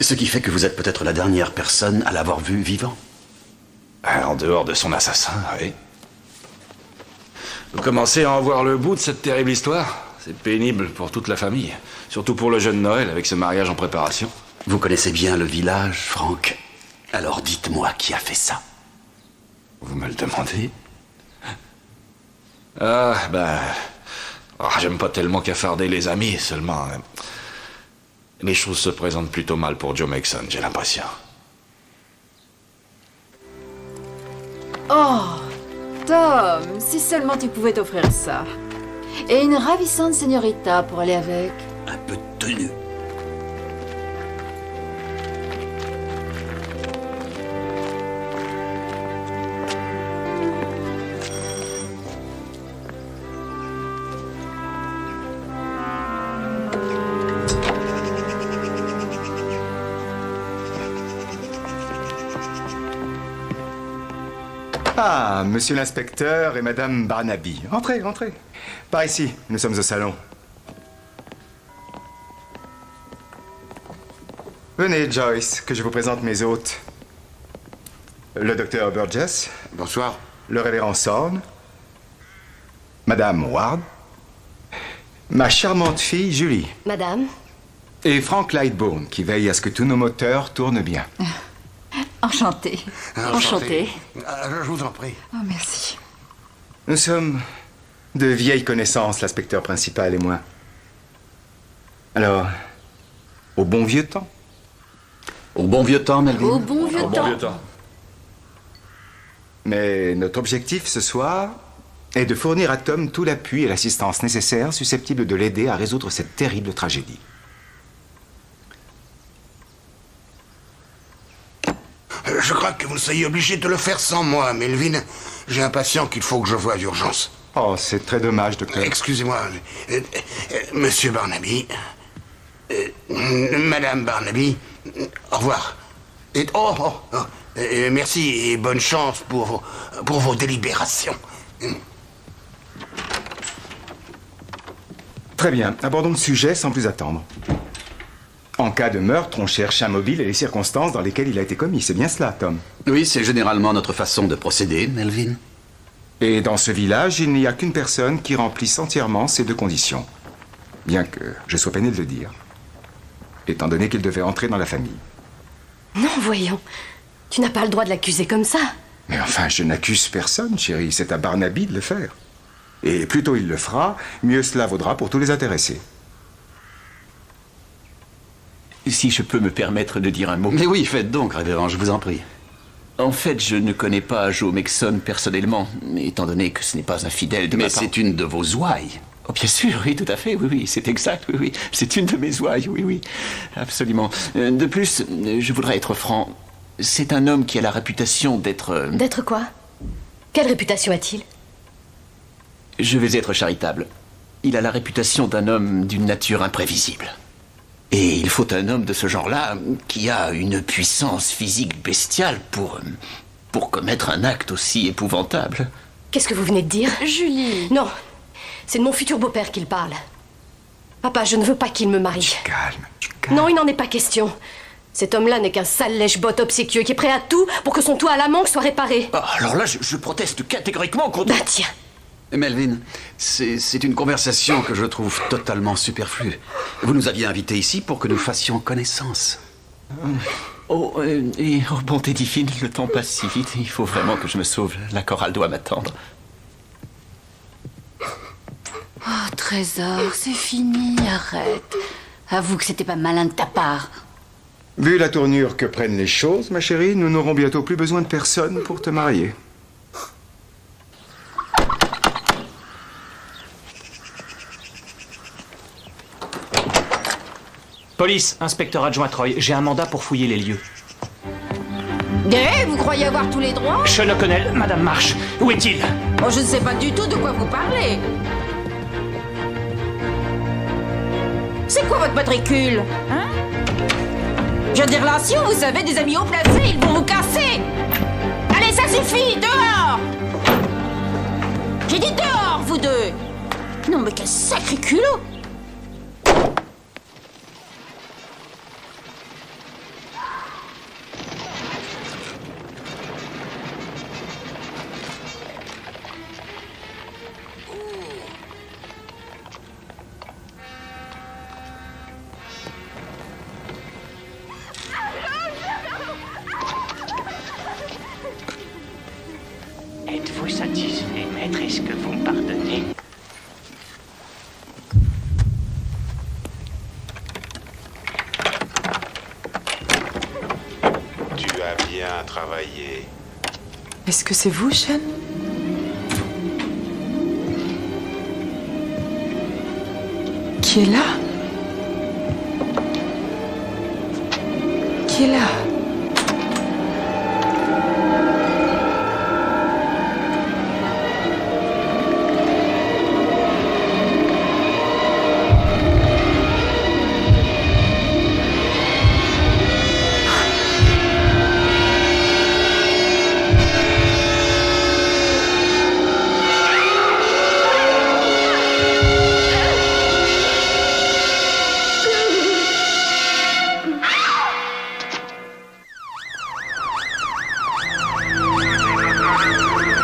Ce qui fait que vous êtes peut-être la dernière personne à l'avoir vu vivant. En dehors de son assassin, oui. Vous commencez à en voir le bout de cette terrible histoire. C'est pénible pour toute la famille. Surtout pour le jeune Noël, avec ce mariage en préparation. Vous connaissez bien le village, Frank. Alors dites-moi qui a fait ça. Vous me le demandez? J'aime pas tellement cafarder les amis, seulement... les choses se présentent plutôt mal pour Joe Mason, j'ai l'impression. Oh, Tom, si seulement tu pouvais t'offrir ça. Et une ravissante señorita pour aller avec. Un peu de tenue. Ah, monsieur l'inspecteur et madame Barnaby. Entrez, entrez. Par ici, nous sommes au salon. Venez, Joyce, que je vous présente mes hôtes. Le docteur Burgess. Bonsoir. Le révérend Sorn. Madame Ward. Ma charmante fille, Julie. Madame. Et Frank Lightbourne, qui veille à ce que tous nos moteurs tournent bien. Enchantée. Enchantée. Je vous en prie. Oh, merci. Nous sommes de vieilles connaissances, l'inspecteur principal et moi. Alors, au bon vieux temps. Au bon vieux temps, Melvin. Au bon vieux temps. Mais notre objectif ce soir est de fournir à Tom tout l'appui et l'assistance nécessaires susceptibles de l'aider à résoudre cette terrible tragédie. Je crains que vous soyez obligé de le faire sans moi, Melvin. J'ai un patient qu'il faut que je voie d'urgence. Oh, c'est très dommage, docteur. Excusez-moi. Monsieur Barnaby. Madame Barnaby. Au revoir. Merci et bonne chance pour vos délibérations. Très bien. Abordons le sujet sans plus attendre. En cas de meurtre, on cherche un mobile et les circonstances dans lesquelles il a été commis. C'est bien cela, Tom? Oui, c'est généralement notre façon de procéder, Melvin. Et dans ce village, il n'y a qu'une personne qui remplisse entièrement ces deux conditions. Bien que je sois peiné de le dire. Étant donné qu'il devait entrer dans la famille. Non, voyons. Tu n'as pas le droit de l'accuser comme ça. Mais enfin, je n'accuse personne, chérie. C'est à Barnaby de le faire. Et plus tôt il le fera, mieux cela vaudra pour tous les intéressés. Si je peux me permettre de dire un mot. Mais oui, faites donc, révérend, je vous en prie. En fait, je ne connais pas Joe Mason personnellement, étant donné que ce n'est pas un fidèle de ma part. Mais c'est une de vos ouailles. Oh, bien sûr, oui, tout à fait, oui, c'est exact, oui. C'est une de mes ouailles, oui, absolument. De plus, je voudrais être franc. C'est un homme qui a la réputation d'être... D'être quoi? Quelle réputation a-t-il? Je vais être charitable. Il a la réputation d'un homme d'une nature imprévisible. Et il faut un homme de ce genre-là qui a une puissance physique bestiale pour commettre un acte aussi épouvantable. Qu'est-ce que vous venez de dire? Julie. Non, c'est de mon futur beau-père qu'il parle. Papa, je ne veux pas qu'il me marie. Calme. Non, il n'en est pas question. Cet homme-là n'est qu'un sale lèche-botte obséquieux qui est prêt à tout pour que son toit à la manque soit réparé. Ah, alors là, je proteste catégoriquement contre... Bah tiens. Melvin, c'est une conversation que je trouve totalement superflue. Vous nous aviez invités ici pour que nous fassions connaissance. Bonté divine, le temps passe si vite. Il faut vraiment que je me sauve. La chorale doit m'attendre. Oh, Trésor, c'est fini, arrête. Avoue que c'était pas malin de ta part. Vu la tournure que prennent les choses, ma chérie, nous n'aurons bientôt plus besoin de personne pour te marier. Police, inspecteur adjoint Troy, j'ai un mandat pour fouiller les lieux. Vous croyez avoir tous les droits? Sean O'Connell, Madame Marsh, où est-il? Oh, je ne sais pas du tout de quoi vous parlez. C'est quoi votre matricule? Hein? Je veux dire, là, si vous savez, des amis haut placés, ils vont vous casser. Allez, ça suffit, dehors! J'ai dit dehors, vous deux! Non, mais quel sacré culot! Êtes-vous satisfait, maître? Est-ce que vous me pardonnez? Tu as bien travaillé. Est-ce que c'est vous, Sean? Qui est là? Qui est là?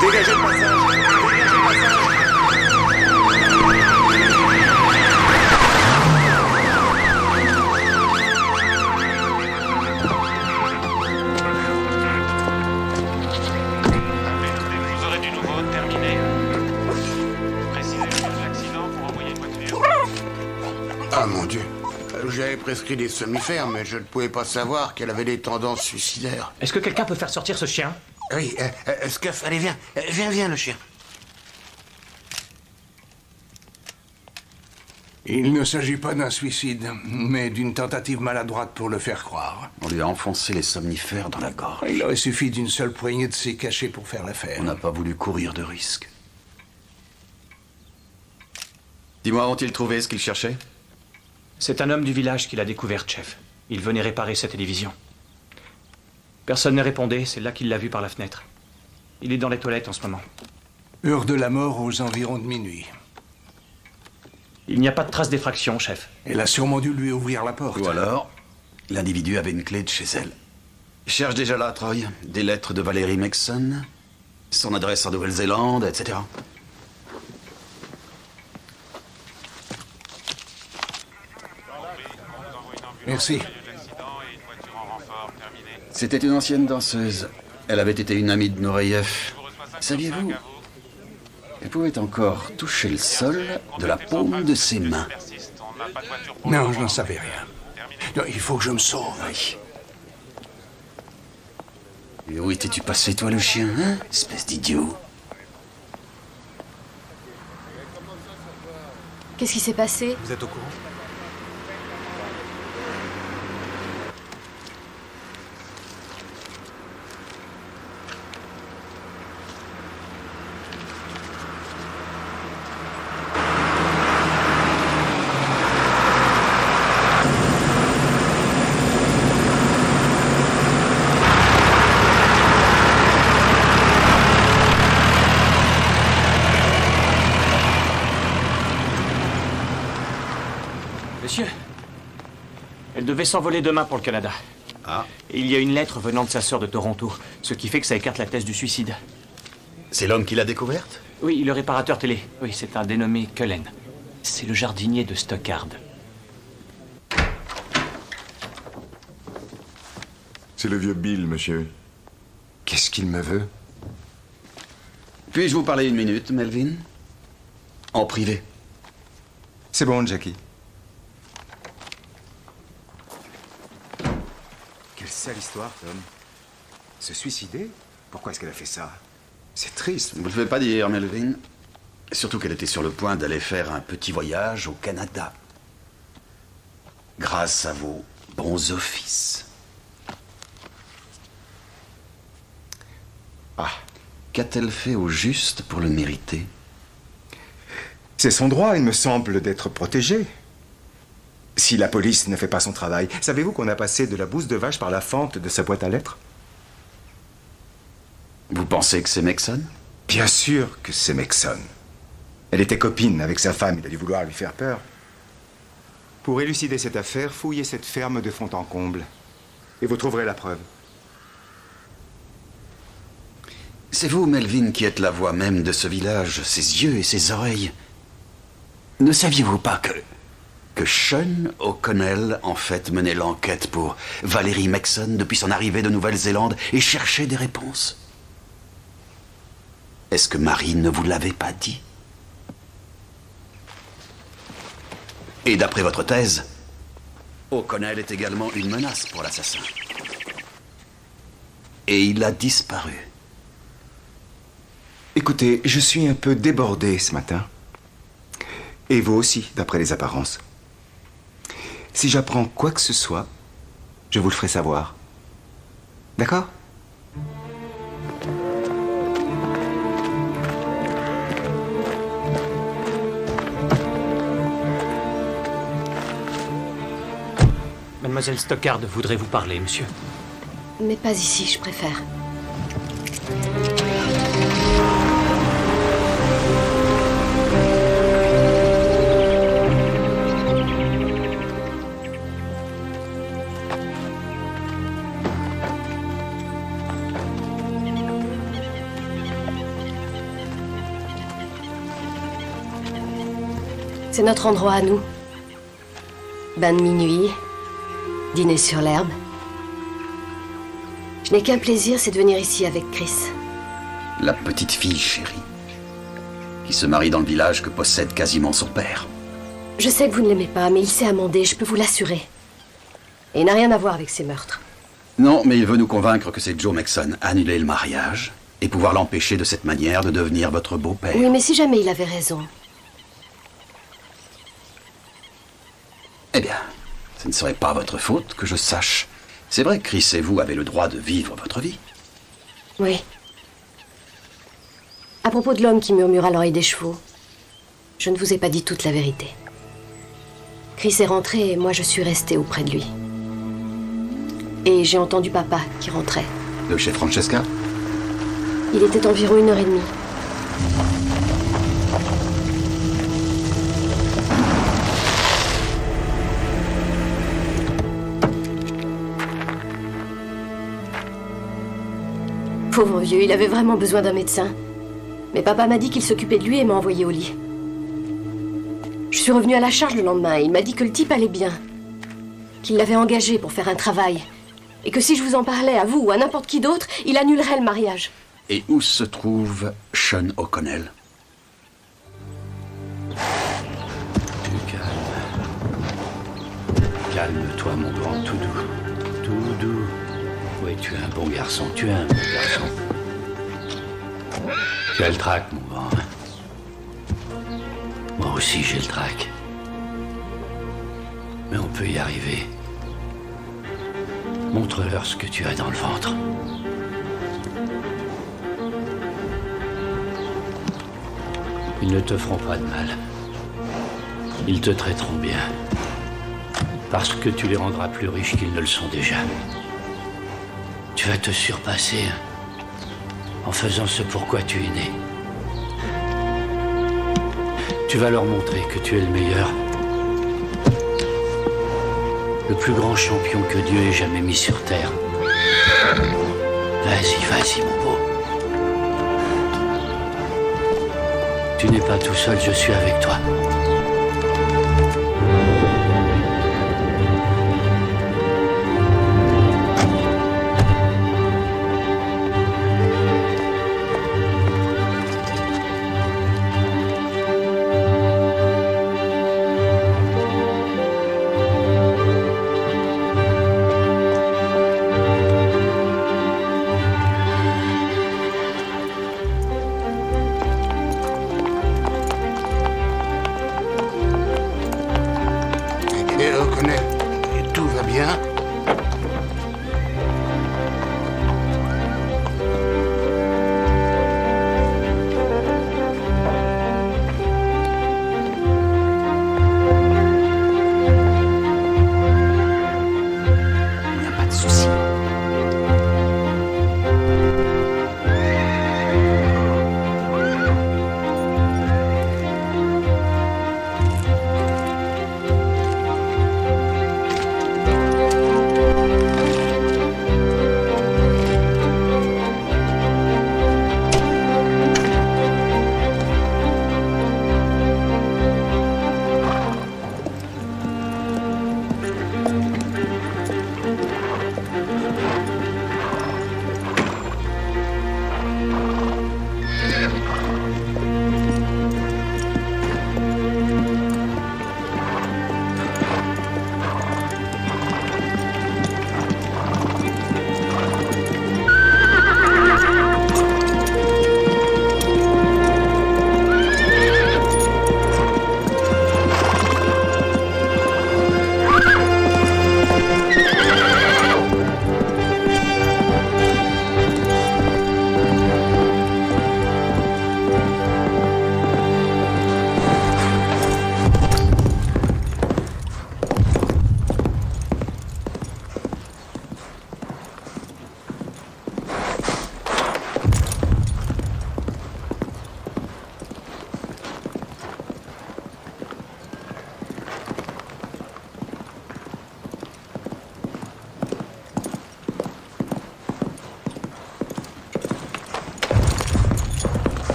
Dégagez le passage. Vous aurez du nouveau, terminé. Précisez l'accident pour envoyer une voiture. Ah mon Dieu. J'avais prescrit des somnifères, mais je ne pouvais pas savoir qu'elle avait des tendances suicidaires. Est-ce que quelqu'un peut faire sortir ce chien? Oui, Scuff, allez, viens. Viens, le chien. Il ne s'agit pas d'un suicide, mais d'une tentative maladroite pour le faire croire. On lui a enfoncé les somnifères dans la gorge. Il aurait suffi d'une seule poignée de ces cachets pour faire l'affaire. On n'a pas voulu courir de risque. Dis-moi, ont-ils trouvé ce qu'ils cherchaient? C'est un homme du village qui l'a découvert, chef. Il venait réparer sa télévision. Personne ne répondait, c'est là qu'il l'a vu par la fenêtre. Il est dans les toilettes en ce moment. Heure de la mort aux environs de minuit. Il n'y a pas de trace d'effraction, chef. Elle a sûrement dû lui ouvrir la porte. Ou alors, l'individu avait une clé de chez elle. Cherche déjà là, Troy. Des lettres de Valérie Maxson, son adresse en Nouvelle-Zélande, etc. Merci. C'était une ancienne danseuse. Elle avait été une amie de Nureyev. Saviez-vous? Elle pouvait encore toucher le sol de la paume de ses mains. Non, je n'en savais rien. Non, il faut que je me sauve. Oui. Et où étais-tu passé, toi, le chien, hein? Espèce d'idiot. Qu'est-ce qui s'est passé? Vous êtes au courant? Elle devait s'envoler demain pour le Canada. Ah. Et il y a une lettre venant de sa sœur de Toronto, ce qui fait que ça écarte la thèse du suicide. C'est l'homme qui l'a découverte? Oui, le réparateur télé. Oui, c'est un dénommé Cullen. C'est le jardinier de Stockard. C'est le vieux Bill, monsieur. Qu'est-ce qu'il me veut? Puis-je vous parler une minute, Melvin? En privé. C'est bon, Jackie. Quelle sale histoire, Tom. Se suicider? Pourquoi est-ce qu'elle a fait ça? C'est triste. Vous ne le faites pas dire, Melvin. Surtout qu'elle était sur le point d'aller faire un petit voyage au Canada. Grâce à vos bons offices. Ah. Qu'a-t-elle fait au juste pour le mériter? C'est son droit, il me semble, d'être protégé. Si la police ne fait pas son travail. Savez-vous qu'on a passé de la bouse de vache par la fente de sa boîte à lettres? Vous pensez que c'est Maxon? Bien sûr que c'est Maxon. Elle était copine avec sa femme, il a dû vouloir lui faire peur. Pour élucider cette affaire, fouillez cette ferme de fond en comble. Et vous trouverez la preuve. C'est vous, Melvin, qui êtes la voix même de ce village, ses yeux et ses oreilles. Ne saviez-vous pas que Sean O'Connell, en fait, menait l'enquête pour Valérie Maxon depuis son arrivée de Nouvelle-Zélande et cherchait des réponses? Est-ce que Marie ne vous l'avait pas dit? Et d'après votre thèse, O'Connell est également une menace pour l'assassin. Et il a disparu. Écoutez, je suis un peu débordé ce matin. Et vous aussi, d'après les apparences. Si j'apprends quoi que ce soit, je vous le ferai savoir. D'accord? Mademoiselle Stockard voudrait vous parler, monsieur. Mais pas ici, je préfère. C'est notre endroit à nous. Bain de minuit, dîner sur l'herbe. Je n'ai qu'un plaisir, c'est de venir ici avec Chris. La petite fille chérie, qui se marie dans le village que possède quasiment son père. Je sais que vous ne l'aimez pas, mais il s'est amendé, je peux vous l'assurer. Et il n'a rien à voir avec ces meurtres. Non, mais il veut nous convaincre que c'est Joe Maxon annuler le mariage et pouvoir l'empêcher de cette manière de devenir votre beau-père. Oui, mais si jamais il avait raison. Eh bien, ce ne serait pas votre faute que je sache. C'est vrai que Chris et vous avez le droit de vivre votre vie. Oui. À propos de l'homme qui murmure à l'oreille des chevaux, je ne vous ai pas dit toute la vérité. Chris est rentré et moi je suis restée auprès de lui. Et j'ai entendu papa qui rentrait. De chez Francesca? Il était environ 1h30. Pauvre vieux, il avait vraiment besoin d'un médecin. Mais papa m'a dit qu'il s'occupait de lui et m'a envoyé au lit. Je suis revenue à la charge le lendemain et il m'a dit que le type allait bien. Qu'il l'avait engagé pour faire un travail. Et que si je vous en parlais à vous ou à n'importe qui d'autre, il annulerait le mariage. Et où se trouve Sean O'Connell? Calme-toi, mon grand, tout doux. Tout doux. Oui, tu es un bon garçon, tu es un bon garçon. Tu as le trac, mon grand. Moi aussi, j'ai le trac. Mais on peut y arriver. Montre-leur ce que tu as dans le ventre. Ils ne te feront pas de mal. Ils te traiteront bien. Parce que tu les rendras plus riches qu'ils ne le sont déjà. Tu vas te surpasser en faisant ce pourquoi tu es né. Tu vas leur montrer que tu es le meilleur. Le plus grand champion que Dieu ait jamais mis sur terre. Vas-y, vas-y, mon beau. Tu n'es pas tout seul, je suis avec toi.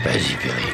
Vas-y, Perry.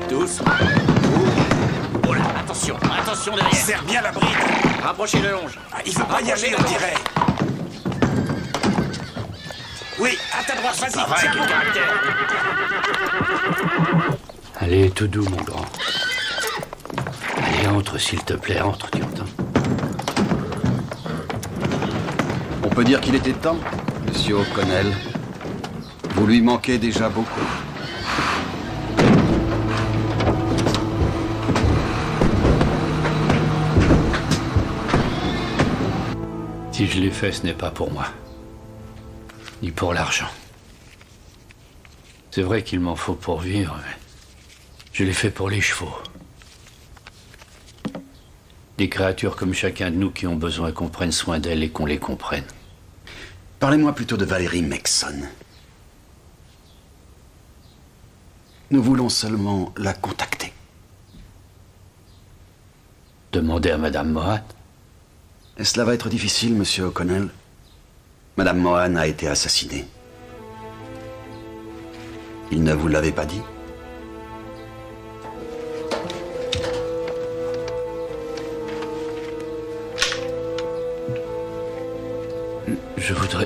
Doucement. Oh là, attention, attention derrière. Serre bien la bride. Rapprochez le longe. Ah, il veut pas y aller, on dirait. Oui, à ta droite, vas-y. Ah, ouais, quel caractère. Allez, tout doux, mon grand. Allez, entre, s'il te plaît, entre, tu entends? peut dire qu'il était temps, monsieur O'Connell. Vous lui manquez déjà beaucoup. Si je l'ai fait, ce n'est pas pour moi. Ni pour l'argent. C'est vrai qu'il m'en faut pour vivre, mais je l'ai fait pour les chevaux. Des créatures comme chacun de nous qui ont besoin qu'on prenne soin d'elles et qu'on les comprenne. Parlez-moi plutôt de Valérie Maxson. Nous voulons seulement la contacter. Demandez à Madame Mohan. Et cela va être difficile, monsieur O'Connell. Madame Mohan a été assassinée. Il ne vous l'avait pas dit? Je voudrais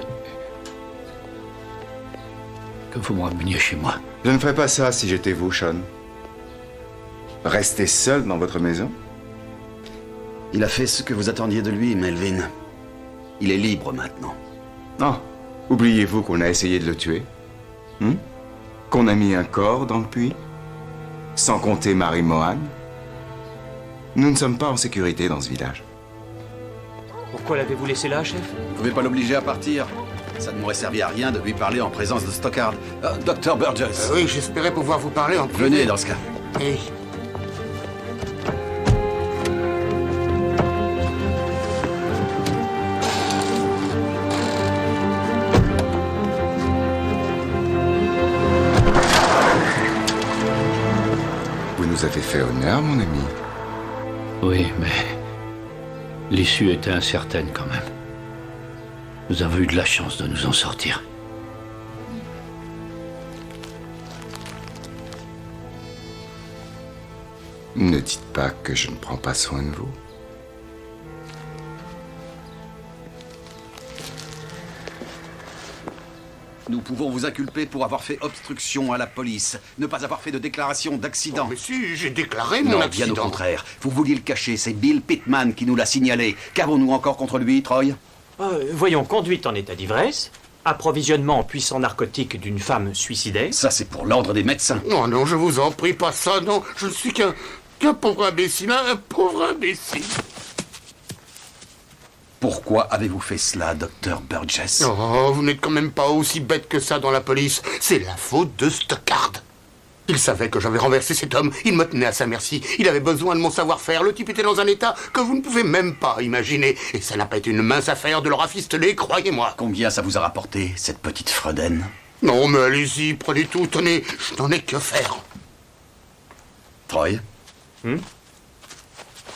que vous me rameniez chez moi. Je ne ferais pas ça si j'étais vous, Sean. Rester seul dans votre maison? Il a fait ce que vous attendiez de lui, Melvin. Il est libre maintenant. Oh, oubliez-vous qu'on a essayé de le tuer? Qu'on a mis un corps dans le puits? Sans compter Marie Mohan? Nous ne sommes pas en sécurité dans ce village. Pourquoi l'avez-vous laissé là, chef? Vous ne pouvez pas l'obliger à partir. Ça ne m'aurait servi à rien de lui parler en présence de Stockard. Dr. Burgess. Oui, j'espérais pouvoir vous parler en privé. Venez dans ce cas. Oui. Vous nous avez fait honneur, mon ami. Oui, mais l'issue était incertaine quand même. Nous avons eu de la chance de nous en sortir. Ne dites pas que je ne prends pas soin de vous. Nous pouvons vous inculper pour avoir fait obstruction à la police, ne pas avoir fait de déclaration d'accident. Mais si, j'ai déclaré mon accident. Bien au contraire. Vous vouliez le cacher, c'est Bill Pittman qui nous l'a signalé. Qu'avons-nous encore contre lui, Troy? Voyons, conduite en état d'ivresse, approvisionnement en puissants narcotiques d'une femme suicidaire. Ça, c'est pour l'ordre des médecins. Non, non, je vous en prie, pas ça, non. Je ne suis qu'un pauvre imbécile, un pauvre imbécile. Pourquoi avez-vous fait cela, Dr. Burgess? Oh, vous n'êtes quand même pas aussi bête que ça dans la police. C'est la faute de Stockard. Il savait que j'avais renversé cet homme. Il me tenait à sa merci. Il avait besoin de mon savoir-faire. Le type était dans un état que vous ne pouvez même pas imaginer. Et ça n'a pas été une mince affaire de le rafisteler, croyez-moi. Combien ça vous a rapporté, cette petite fredaine? Non, mais allez-y, prenez tout. Tenez, je n'en ai que faire. Troy?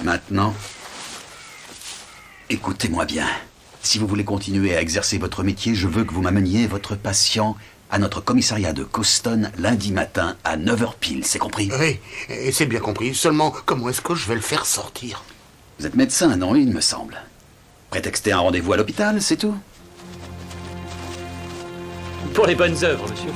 Maintenant, écoutez-moi bien. Si vous voulez continuer à exercer votre métier, je veux que vous m'ameniez votre patient à notre commissariat de Coston lundi matin à 9h pile, c'est compris? Oui, et c'est bien compris. Seulement, comment est-ce que je vais le faire sortir? Vous êtes médecin, non, il me semble. Prétexter un rendez-vous à l'hôpital, c'est tout? Pour les bonnes œuvres, monsieur.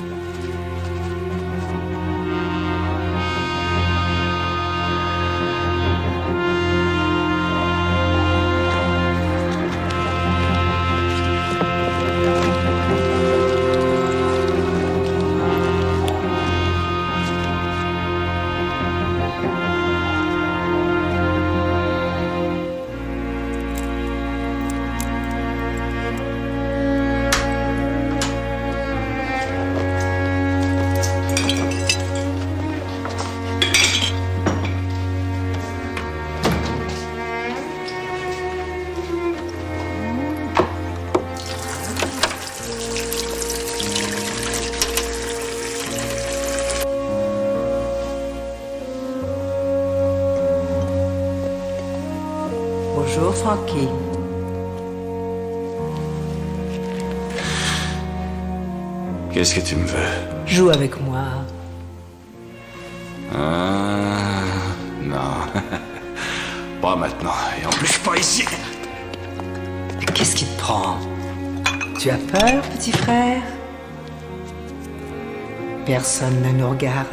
Bonjour, Frankie. Qu'est-ce que tu me veux? Joue avec moi. Ah, non. Pas maintenant. Et en plus, pas ici. Qu'est-ce qui te prend? Tu as peur, petit frère? Personne ne nous regarde.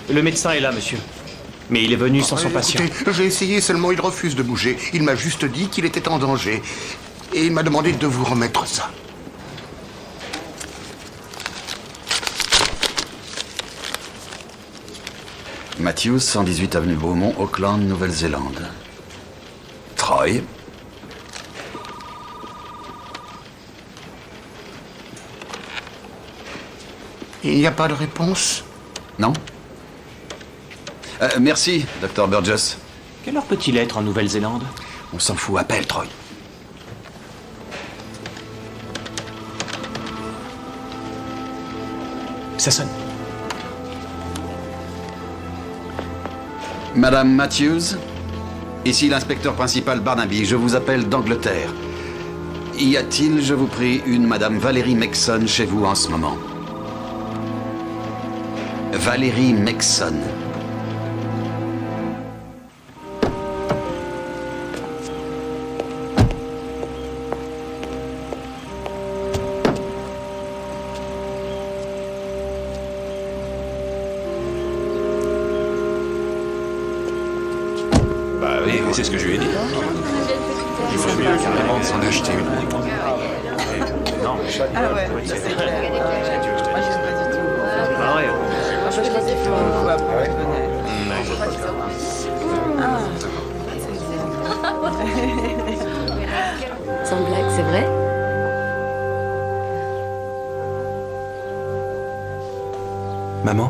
Le médecin est là, monsieur. Mais il est venu sans son patient. Écoutez, j'ai essayé, seulement il refuse de bouger. Il m'a juste dit qu'il était en danger. Et il m'a demandé de vous remettre ça. Matthews, 118 avenue Beaumont, Auckland, Nouvelle-Zélande. Troy. Il n'y a pas de réponse? Non. Merci, Dr. Burgess. Quelle heure peut-il être en Nouvelle-Zélande? On s'en fout, appelle, Troy. Ça sonne. Madame Matthews, ici l'inspecteur principal Barnaby, je vous appelle d'Angleterre. Y a-t-il, je vous prie, une Madame Valérie Mexon chez vous en ce moment? Valérie Mexon. Bah oui, mais c'est ce que je lui ai dit. Il faut mieux carrément de s'en acheter une. Non. Ah ouais, ça c'est clair. Moi j'aime pas du tout. Ah ouais. Moi je pense qu'il faut beaucoup après, je connais. Sans blague, c'est vrai? Maman?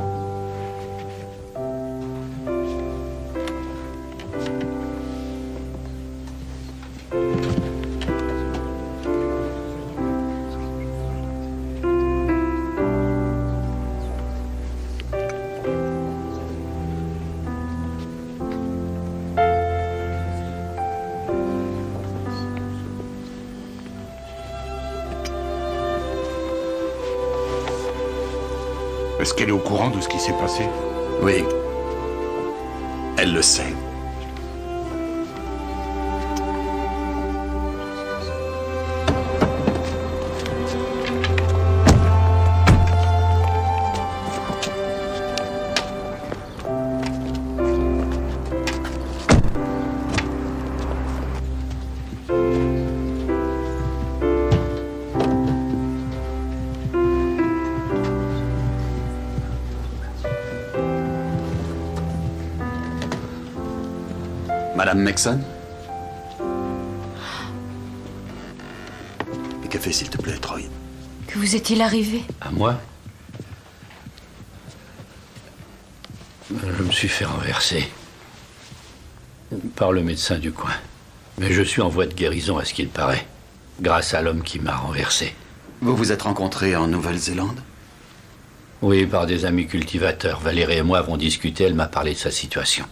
Est-ce qu'elle est au courant de ce qui s'est passé? Oui. Elle le sait. Madame Mexon? Et café, s'il te plaît, Troy. Que vous est-il arrivé? À moi? Je me suis fait renverser. Par le médecin du coin. Mais je suis en voie de guérison à ce qu'il paraît. Grâce à l'homme qui m'a renversé. Vous vous êtes rencontrés en Nouvelle-Zélande? Oui, par des amis cultivateurs. Valérie et moi avons discuté, elle m'a parlé de sa situation.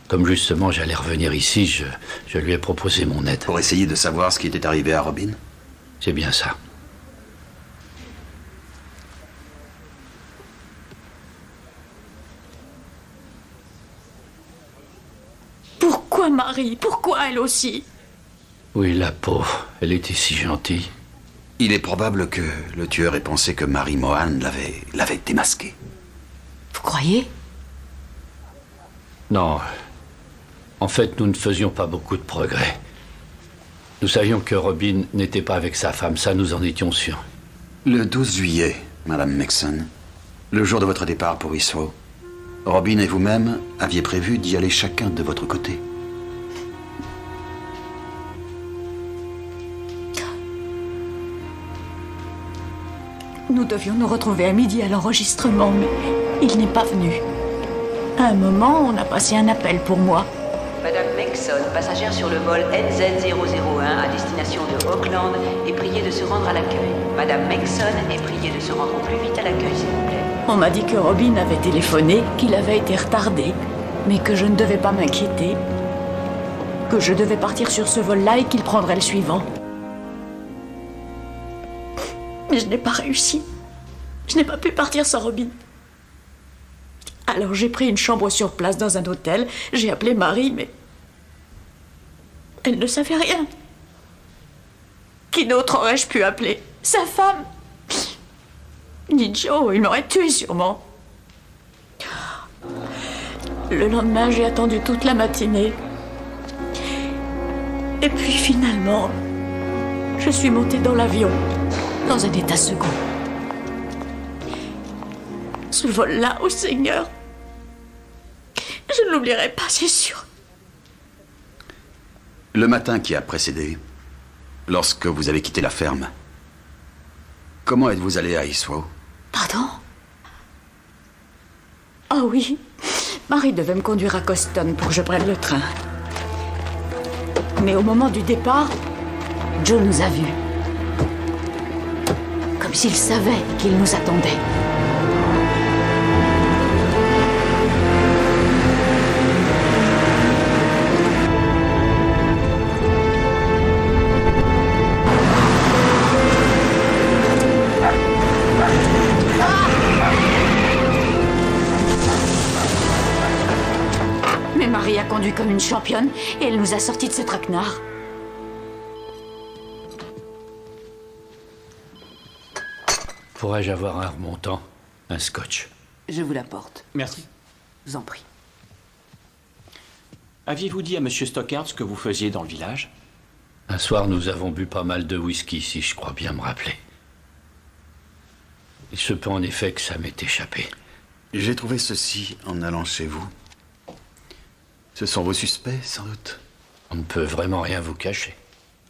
Comme justement j'allais revenir ici, je lui ai proposé mon aide. Pour essayer de savoir ce qui était arrivé à Robin? C'est bien ça. Pourquoi Marie? Pourquoi elle aussi? Oui, la pauvre. Elle était si gentille. Il est probable que le tueur ait pensé que Marie Mohan l'avait démasqué. Vous croyez? Non. En fait, nous ne faisions pas beaucoup de progrès. Nous savions que Robin n'était pas avec sa femme, ça nous en étions sûrs. Le 12 juillet, Madame Mexon, le jour de votre départ pour Heathrow, Robin et vous-même aviez prévu d'y aller chacun de votre côté. Nous devions nous retrouver à midi à l'enregistrement, mais il n'est pas venu. À un moment, on a passé un appel pour moi. Madame Mexon, passagère sur le vol NZ001 à destination de Auckland, est priée de se rendre à l'accueil. Madame Mexon est priée de se rendre au plus vite à l'accueil, s'il vous plaît. On m'a dit que Robin avait téléphoné, qu'il avait été retardé, mais que je ne devais pas m'inquiéter, que je devais partir sur ce vol-là et qu'il prendrait le suivant. Mais je n'ai pas réussi. Je n'ai pas pu partir sans Robin. Alors j'ai pris une chambre sur place dans un hôtel. J'ai appelé Marie, mais elle ne savait rien. Qui d'autre aurais-je pu appeler? Sa femme? Ni Joe, il m'aurait tué sûrement. Le lendemain, j'ai attendu toute la matinée. Et puis finalement, je suis montée dans l'avion, dans un état second. Ce vol-là, oh Seigneur, je ne l'oublierai pas, c'est sûr. Le matin qui a précédé, lorsque vous avez quitté la ferme, comment êtes-vous allé à Iswaw? Pardon? Ah oui, Marie devait me conduire à Coston pour que je prenne le train. Mais au moment du départ, Joe nous a vus. Comme s'il savait qu'il nous attendait. Mais Marie a conduit comme une championne et elle nous a sortis de ce traquenard. Pourrais-je avoir un remontant? Un scotch? Je vous l'apporte. Merci. Je vous en prie. Aviez-vous dit à Monsieur Stockard ce que vous faisiez dans le village? Un soir, nous avons bu pas mal de whisky, si je crois bien me rappeler. Il se peut en effet que ça m'ait échappé. J'ai trouvé ceci en allant chez vous. Ce sont vos suspects, sans doute. On ne peut vraiment rien vous cacher.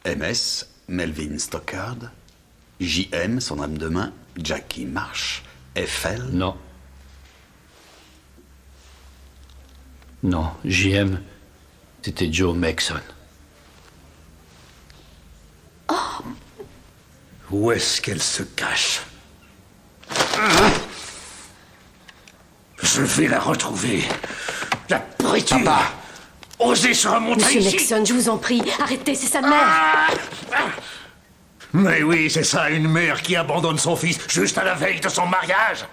MS, Melvin Stockard. JM, son âme de main, Jackie Marsh. FL. Non. Non, JM, c'était Joe Megson. Oh. Où est-ce qu'elle se cache? Je vais la retrouver. La pourriture. Papa, osez se remonter Monsieur ici. Megson, je vous en prie, arrêtez, c'est sa mère. Mais oui, c'est ça, une mère qui abandonne son fils juste à la veille de son mariage.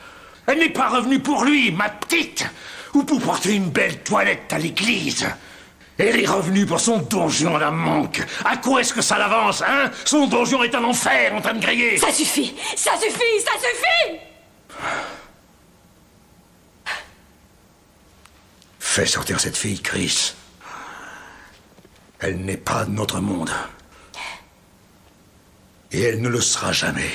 Elle n'est pas revenue pour lui, ma petite, ou pour porter une belle toilette à l'église. Elle est revenue pour son donjon à la manque. À quoi est-ce que ça l'avance, hein? Son donjon est un enfer en train de griller. Ça suffit, ça suffit, ça suffit! Fais sortir cette fille, Chris. Elle n'est pas de notre monde. Et elle ne le sera jamais.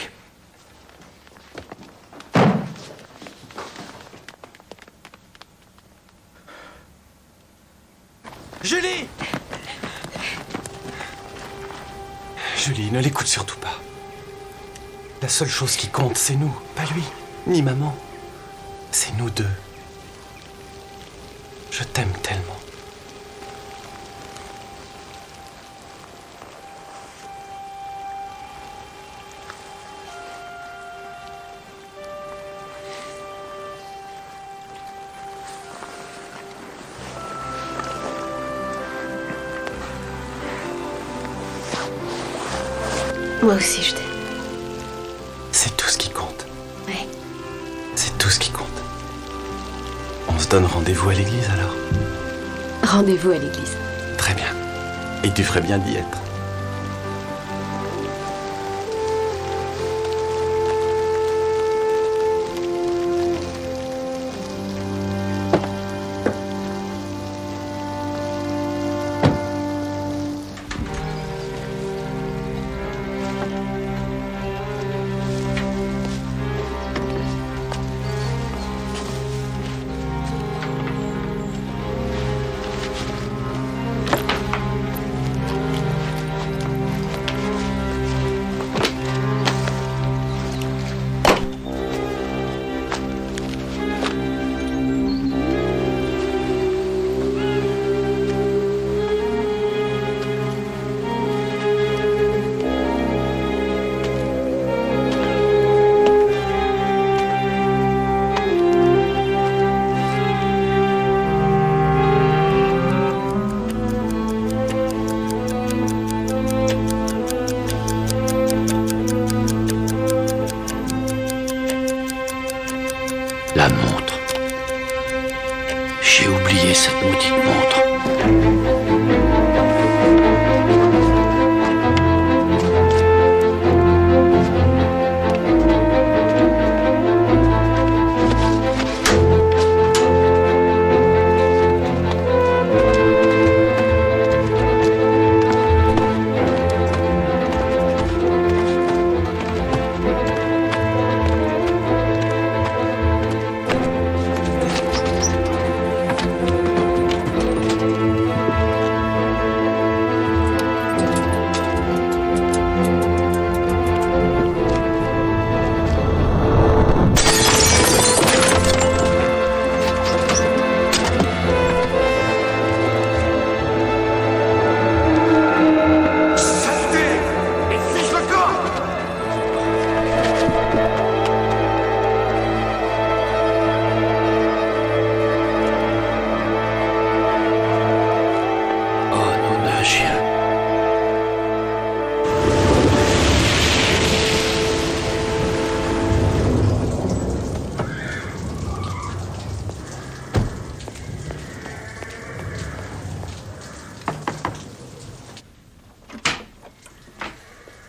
Julie! Julie, ne l'écoute surtout pas. La seule chose qui compte, c'est nous, pas lui, ni maman. C'est nous deux. Je t'aime tellement. Moi aussi, je t'aime. C'est tout ce qui compte. Oui. C'est tout ce qui compte. On se donne rendez-vous à l'église alors? Rendez-vous à l'église. Très bien. Et tu ferais bien d'y être. La montre. J'ai oublié cette maudite montre.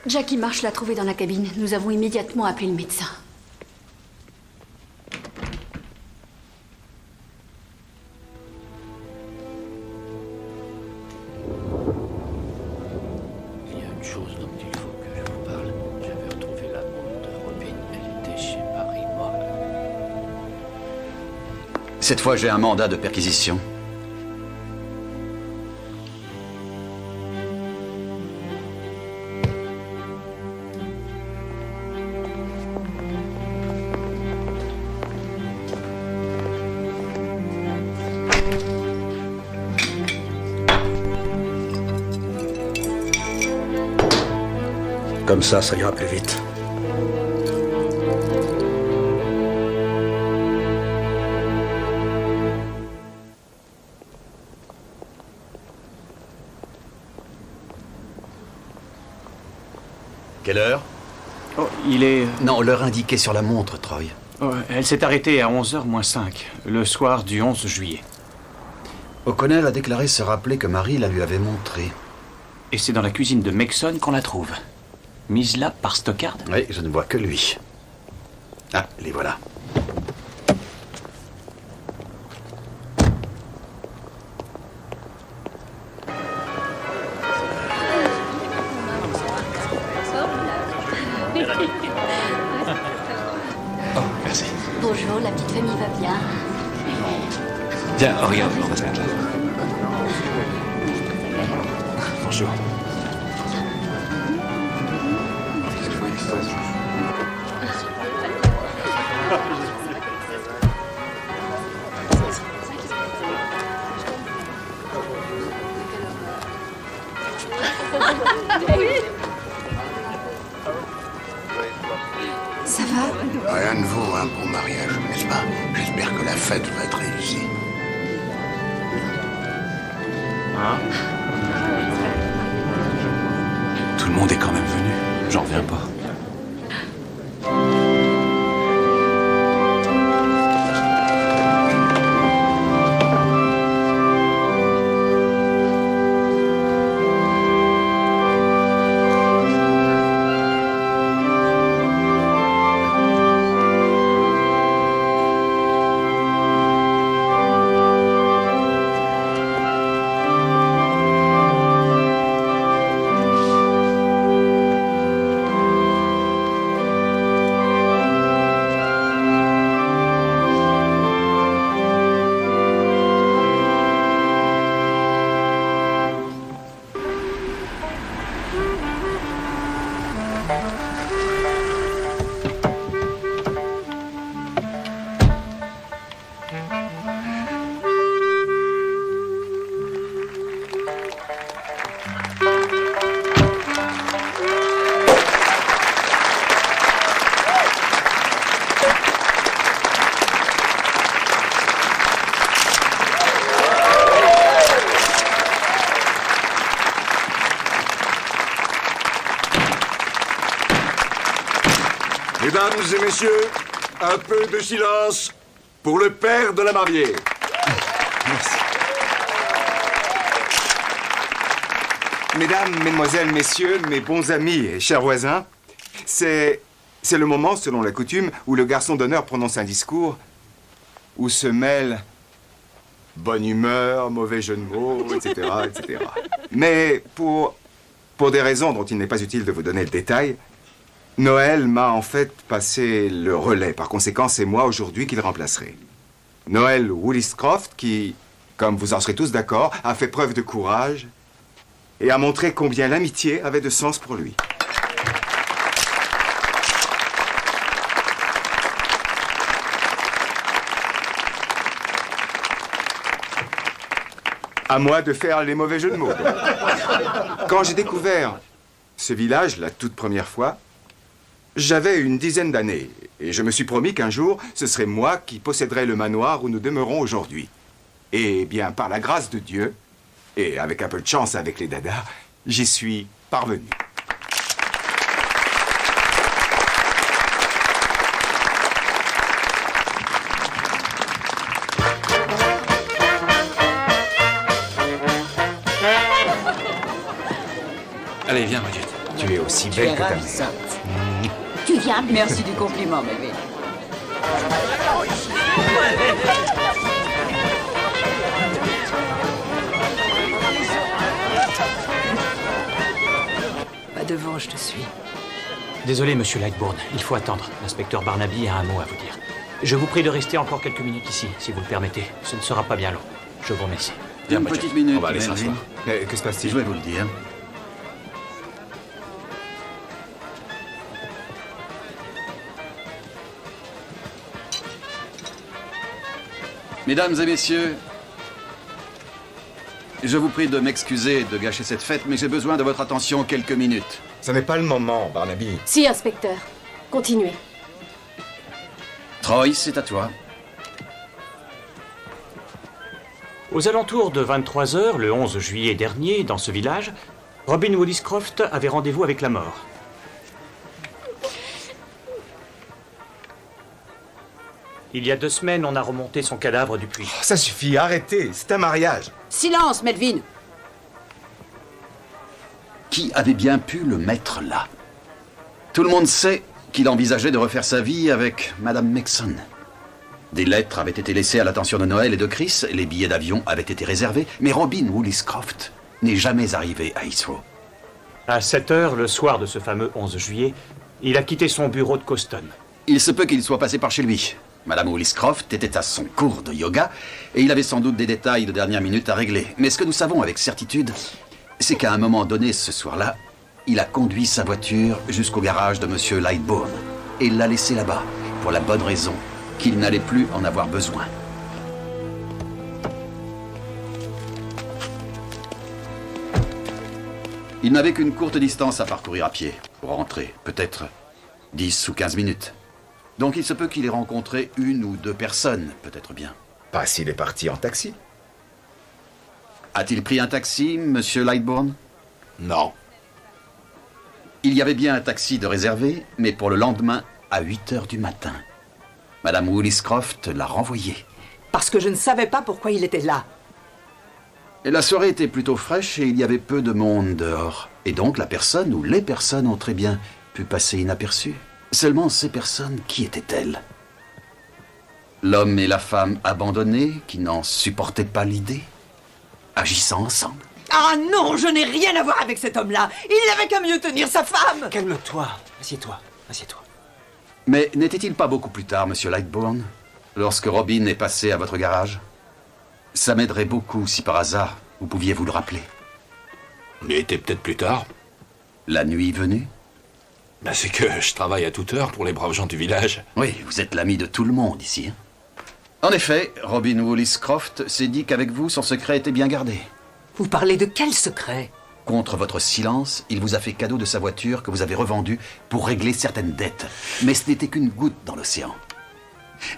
Jackie Marsh l'a trouvé dans la cabine. Nous avons immédiatement appelé le médecin. Il y a une chose dont il faut que je vous parle. J'avais retrouvé la montre de Robin. Elle était chez Barrymore. Cette fois, j'ai un mandat de perquisition. Comme ça ira plus vite. Quelle heure? Oh, il est... Non, l'heure indiquée sur la montre, Troy. Oh, elle s'est arrêtée à 11h moins 5, le soir du 11 juillet. O'Connell a déclaré se rappeler que Marie la lui avait montrée. Et c'est dans la cuisine de Mexon qu'on la trouve. Mise là par Stockard? Oui, je ne vois que lui. Ah, les voilà. Oh, merci. Bonjour, la petite famille va bien? Tiens, regarde, on va se mettre là. Bonjour. Ça va? Rien ne vaut un bon mariage, n'est-ce pas? J'espère que la fête va être réussie. Hein? Tout le monde est quand même venu. J'en reviens pas. Mesdames et messieurs, un peu de silence pour le père de la mariée. Merci. Mesdames, mesdemoiselles, messieurs, mes bons amis et chers voisins, c'est le moment, selon la coutume, où le garçon d'honneur prononce un discours où se mêlent bonne humeur, mauvais jeu de mots, etc., etc. Mais pour des raisons dont il n'est pas utile de vous donner le détail, Noël m'a en fait passé le relais. Par conséquent, c'est moi aujourd'hui qui le remplacerai. Noël Woolliscroft qui, comme vous en serez tous d'accord, a fait preuve de courage et a montré combien l'amitié avait de sens pour lui. À moi de faire les mauvais jeux de mots. Quand j'ai découvert ce village la toute première fois, j'avais une dizaine d'années et je me suis promis qu'un jour, ce serait moi qui posséderais le manoir où nous demeurons aujourd'hui. Et bien, par la grâce de Dieu, et avec un peu de chance avec les dadas, j'y suis parvenu. Allez, viens, Bridget. Tu es aussi belle que ta mère. Tu viens, Bill. Merci du compliment, Melvin. Pas devant, je te suis. Désolé, monsieur Lightbourne, il faut attendre. L'inspecteur Barnaby a un mot à vous dire. Je vous prie de rester encore quelques minutes ici, si vous le permettez. Ce ne sera pas bien long. Je vous remercie. Une petite minute, On va aller Melvin. s'asseoir. Que se passe-t-il? Je vais vous le dire. Mesdames et messieurs, je vous prie de m'excuser de gâcher cette fête, mais j'ai besoin de votre attention quelques minutes. Ce n'est pas le moment, Barnaby. Si, inspecteur. Continuez. Troy, c'est à toi. Aux alentours de 23 heures, le 11 juillet dernier, dans ce village, Robin Williscroft avait rendez-vous avec la mort. Il y a 2 semaines, on a remonté son cadavre du puits. Ça suffit, arrêtez, c'est un mariage. Silence, Melvin. Qui avait bien pu le mettre là? Tout le monde sait qu'il envisageait de refaire sa vie avec Madame Mexon. Des lettres avaient été laissées à l'attention de Noël et de Chris, les billets d'avion avaient été réservés, mais Robin Williscroft n'est jamais arrivé à Heathrow. À 7 heures, le soir de ce fameux 11 juillet, il a quitté son bureau de Coston. Il se peut qu'il soit passé par chez lui. Madame Williscroft était à son cours de yoga et il avait sans doute des détails de dernière minute à régler. Mais ce que nous savons avec certitude, c'est qu'à un moment donné, ce soir-là, il a conduit sa voiture jusqu'au garage de Monsieur Lightbourne et l'a laissé là-bas, pour la bonne raison qu'il n'allait plus en avoir besoin. Il n'avait qu'une courte distance à parcourir à pied pour rentrer, peut-être 10 ou 15 minutes. Donc il se peut qu'il ait rencontré 1 ou 2 personnes, peut-être bien. Pas s'il est parti en taxi. A-t-il pris un taxi, Monsieur Lightbourne? Non. Il y avait bien un taxi de réservé, mais pour le lendemain, à 8 heures du matin. Madame Williscroft l'a renvoyé. Parce que je ne savais pas pourquoi il était là. Et la soirée était plutôt fraîche et il y avait peu de monde dehors. Et donc la personne ou les personnes ont très bien pu passer inaperçues. Seulement ces personnes, qui étaient-elles? L'homme et la femme abandonnés, qui n'en supportaient pas l'idée, agissant ensemble. Ah non, je n'ai rien à voir avec cet homme-là. Il n'avait qu'à mieux tenir sa femme. Calme-toi. Assieds-toi. Assieds-toi. Mais n'était-il pas beaucoup plus tard, Monsieur Lightbourne, lorsque Robin est passé à votre garage? Ça m'aiderait beaucoup si par hasard, vous pouviez vous le rappeler. Il était peut-être plus tard. La nuit venue? Ben, c'est que je travaille à toute heure pour les braves gens du village. Oui, vous êtes l'ami de tout le monde ici. En effet, Robin Williscroft s'est dit qu'avec vous, son secret était bien gardé. Vous parlez de quel secret? Contre votre silence, il vous a fait cadeau de sa voiture que vous avez revendue pour régler certaines dettes. Mais ce n'était qu'une goutte dans l'océan.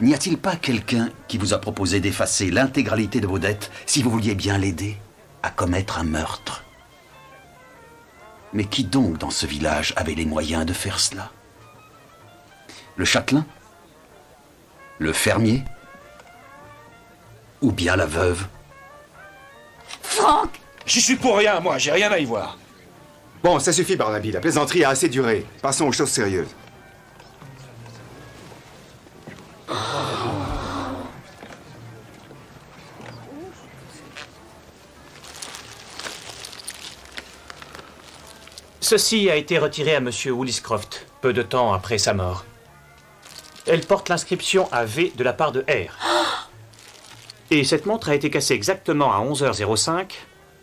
N'y a-t-il pas quelqu'un qui vous a proposé d'effacer l'intégralité de vos dettes si vous vouliez bien l'aider à commettre un meurtre? Mais qui donc dans ce village avait les moyens de faire cela? Le châtelain? Le fermier? Ou bien la veuve? Franck! J'y suis pour rien, moi, j'ai rien à y voir. Bon, ça suffit, Barnaby. La plaisanterie a assez duré. Passons aux choses sérieuses. Ceci a été retiré à Monsieur Williscroft, peu de temps après sa mort. Elle porte l'inscription AV de la part de R. Et cette montre a été cassée exactement à 11h05,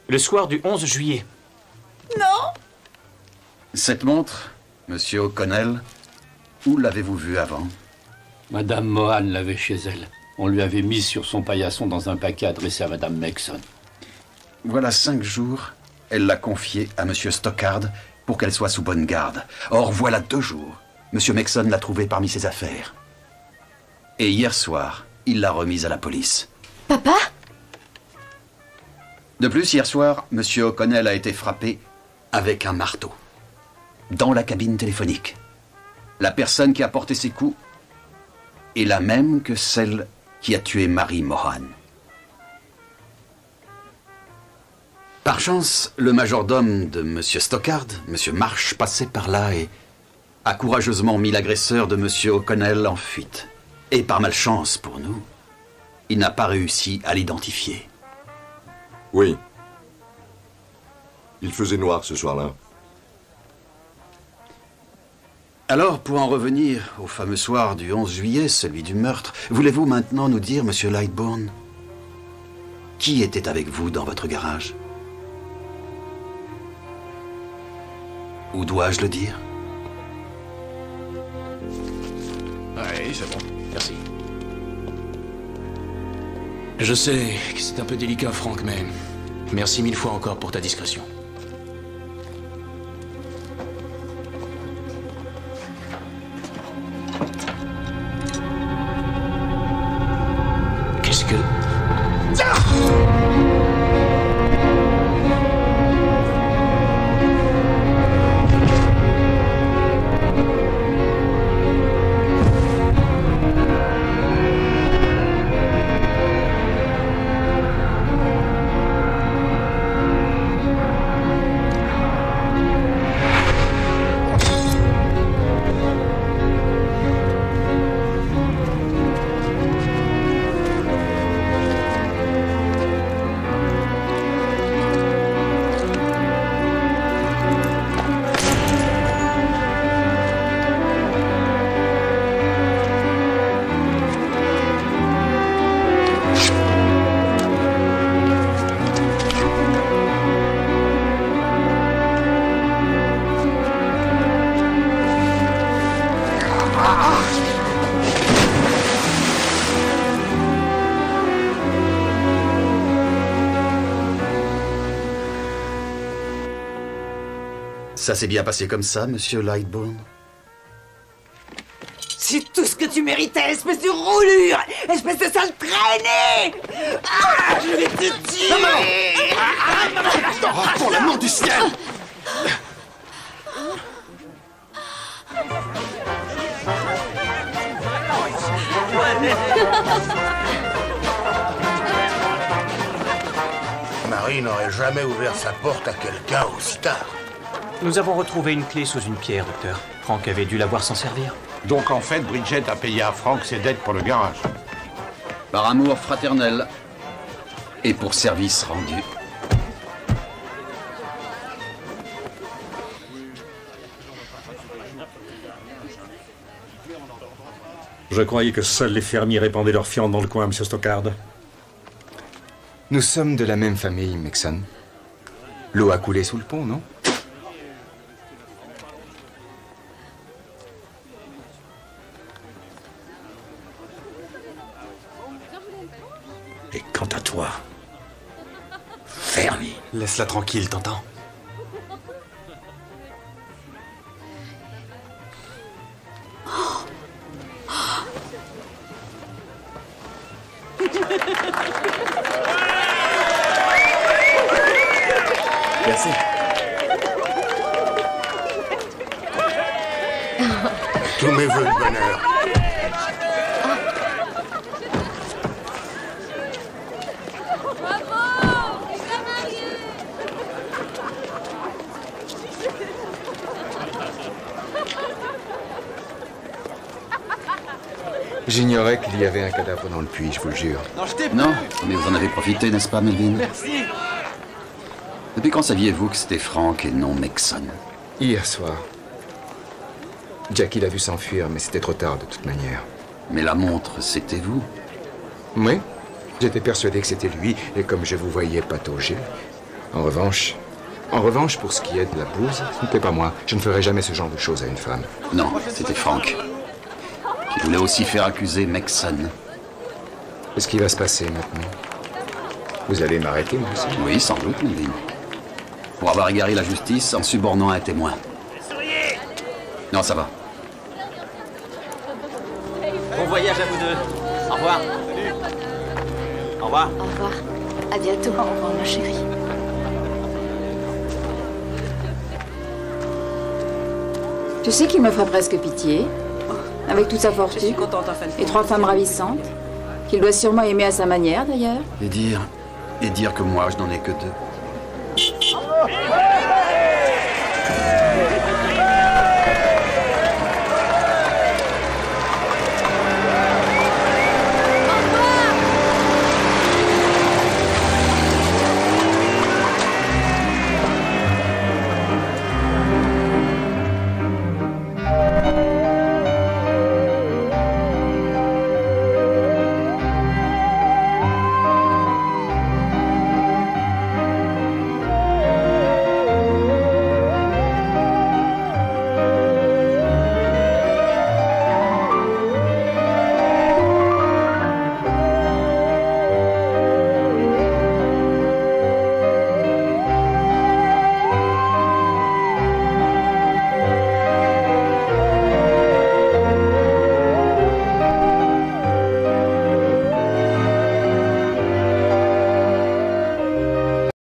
le soir du 11 juillet. Non! Cette montre, Monsieur O'Connell, où l'avez-vous vue avant? Madame Mohan l'avait chez elle. On lui avait mis sur son paillasson dans un paquet adressé à Madame Mexon. Voilà 5 jours, elle l'a confiée à Monsieur Stockard pour qu'elle soit sous bonne garde. Or, voilà 2 jours, Monsieur Mexon l'a trouvée parmi ses affaires. Et hier soir, il l'a remise à la police. Papa? De plus, hier soir, Monsieur O'Connell a été frappé avec un marteau. Dans la cabine téléphonique. La personne qui a porté ces coups est la même que celle qui a tué Marie Mohan. Par chance, le majordome de M. Stockard, M. Marsh, passait par là et a courageusement mis l'agresseur de M. O'Connell en fuite. Et par malchance pour nous, il n'a pas réussi à l'identifier. Oui. Il faisait noir ce soir-là. Alors, pour en revenir au fameux soir du 11 juillet, celui du meurtre, voulez-vous maintenant nous dire, Monsieur Lightbourne, qui était avec vous dans votre garage? Ou dois-je le dire? Oui, c'est bon. Merci. Je sais que c'est un peu délicat, Franck, mais merci 1000 fois encore pour ta discrétion. Qu'est-ce que... Ça s'est bien passé comme ça, Monsieur Lightbourne? C'est tout ce que tu méritais, espèce de roulure, espèce de sale traînée. Ah, je vais te tuer. Oh, pour l'amour du ciel! Marie n'aurait jamais ouvert sa porte à quelqu'un aussi tard. Nous avons retrouvé une clé sous une pierre, docteur. Franck avait dû l'avoir s'en servir. Donc en fait, Bridget a payé à Franck ses dettes pour le garage. Par amour fraternel et pour service rendu. Je croyais que seuls les fermiers répandaient leur fiente dans le coin, Monsieur Stockard. Nous sommes de la même famille, Maxon. L'eau a coulé sous le pont, non? Et quant à toi, fermier. Laisse-la tranquille, t'entends? Merci. Tous mes voeux de bonheur. J'ignorais qu'il y avait un cadavre dans le puits, je vous le jure. Non, je t'ai plus. Non, mais vous en avez profité, n'est-ce pas, Melvin? Merci. Depuis quand saviez-vous que c'était Franck et non Maxon? Hier soir. Jackie l'a vu s'enfuir, mais c'était trop tard de toute manière. Mais la montre, c'était vous? Oui. J'étais persuadé que c'était lui, et comme je vous voyais patauger. En revanche, pour ce qui est de la bouse, ce n'était pas moi. Je ne ferai jamais ce genre de choses à une femme. Non, c'était Franck. Qui voulait aussi faire accuser Maxon. Qu'est-ce qui va se passer maintenant? Vous allez m'arrêter, moi aussi? Oui, sans doute, Melvin. Pour avoir égaré la justice en subornant un témoin. Non, ça va. Bon voyage à vous deux. Au revoir. Au revoir. Au revoir. À bientôt. Au revoir, ma chérie. Tu sais qu'il me ferait presque pitié, avec toute sa fortune, et 3 femmes ravissantes, qu'il doit sûrement aimer à sa manière, d'ailleurs. Et dire que moi, je n'en ai que 2. Vive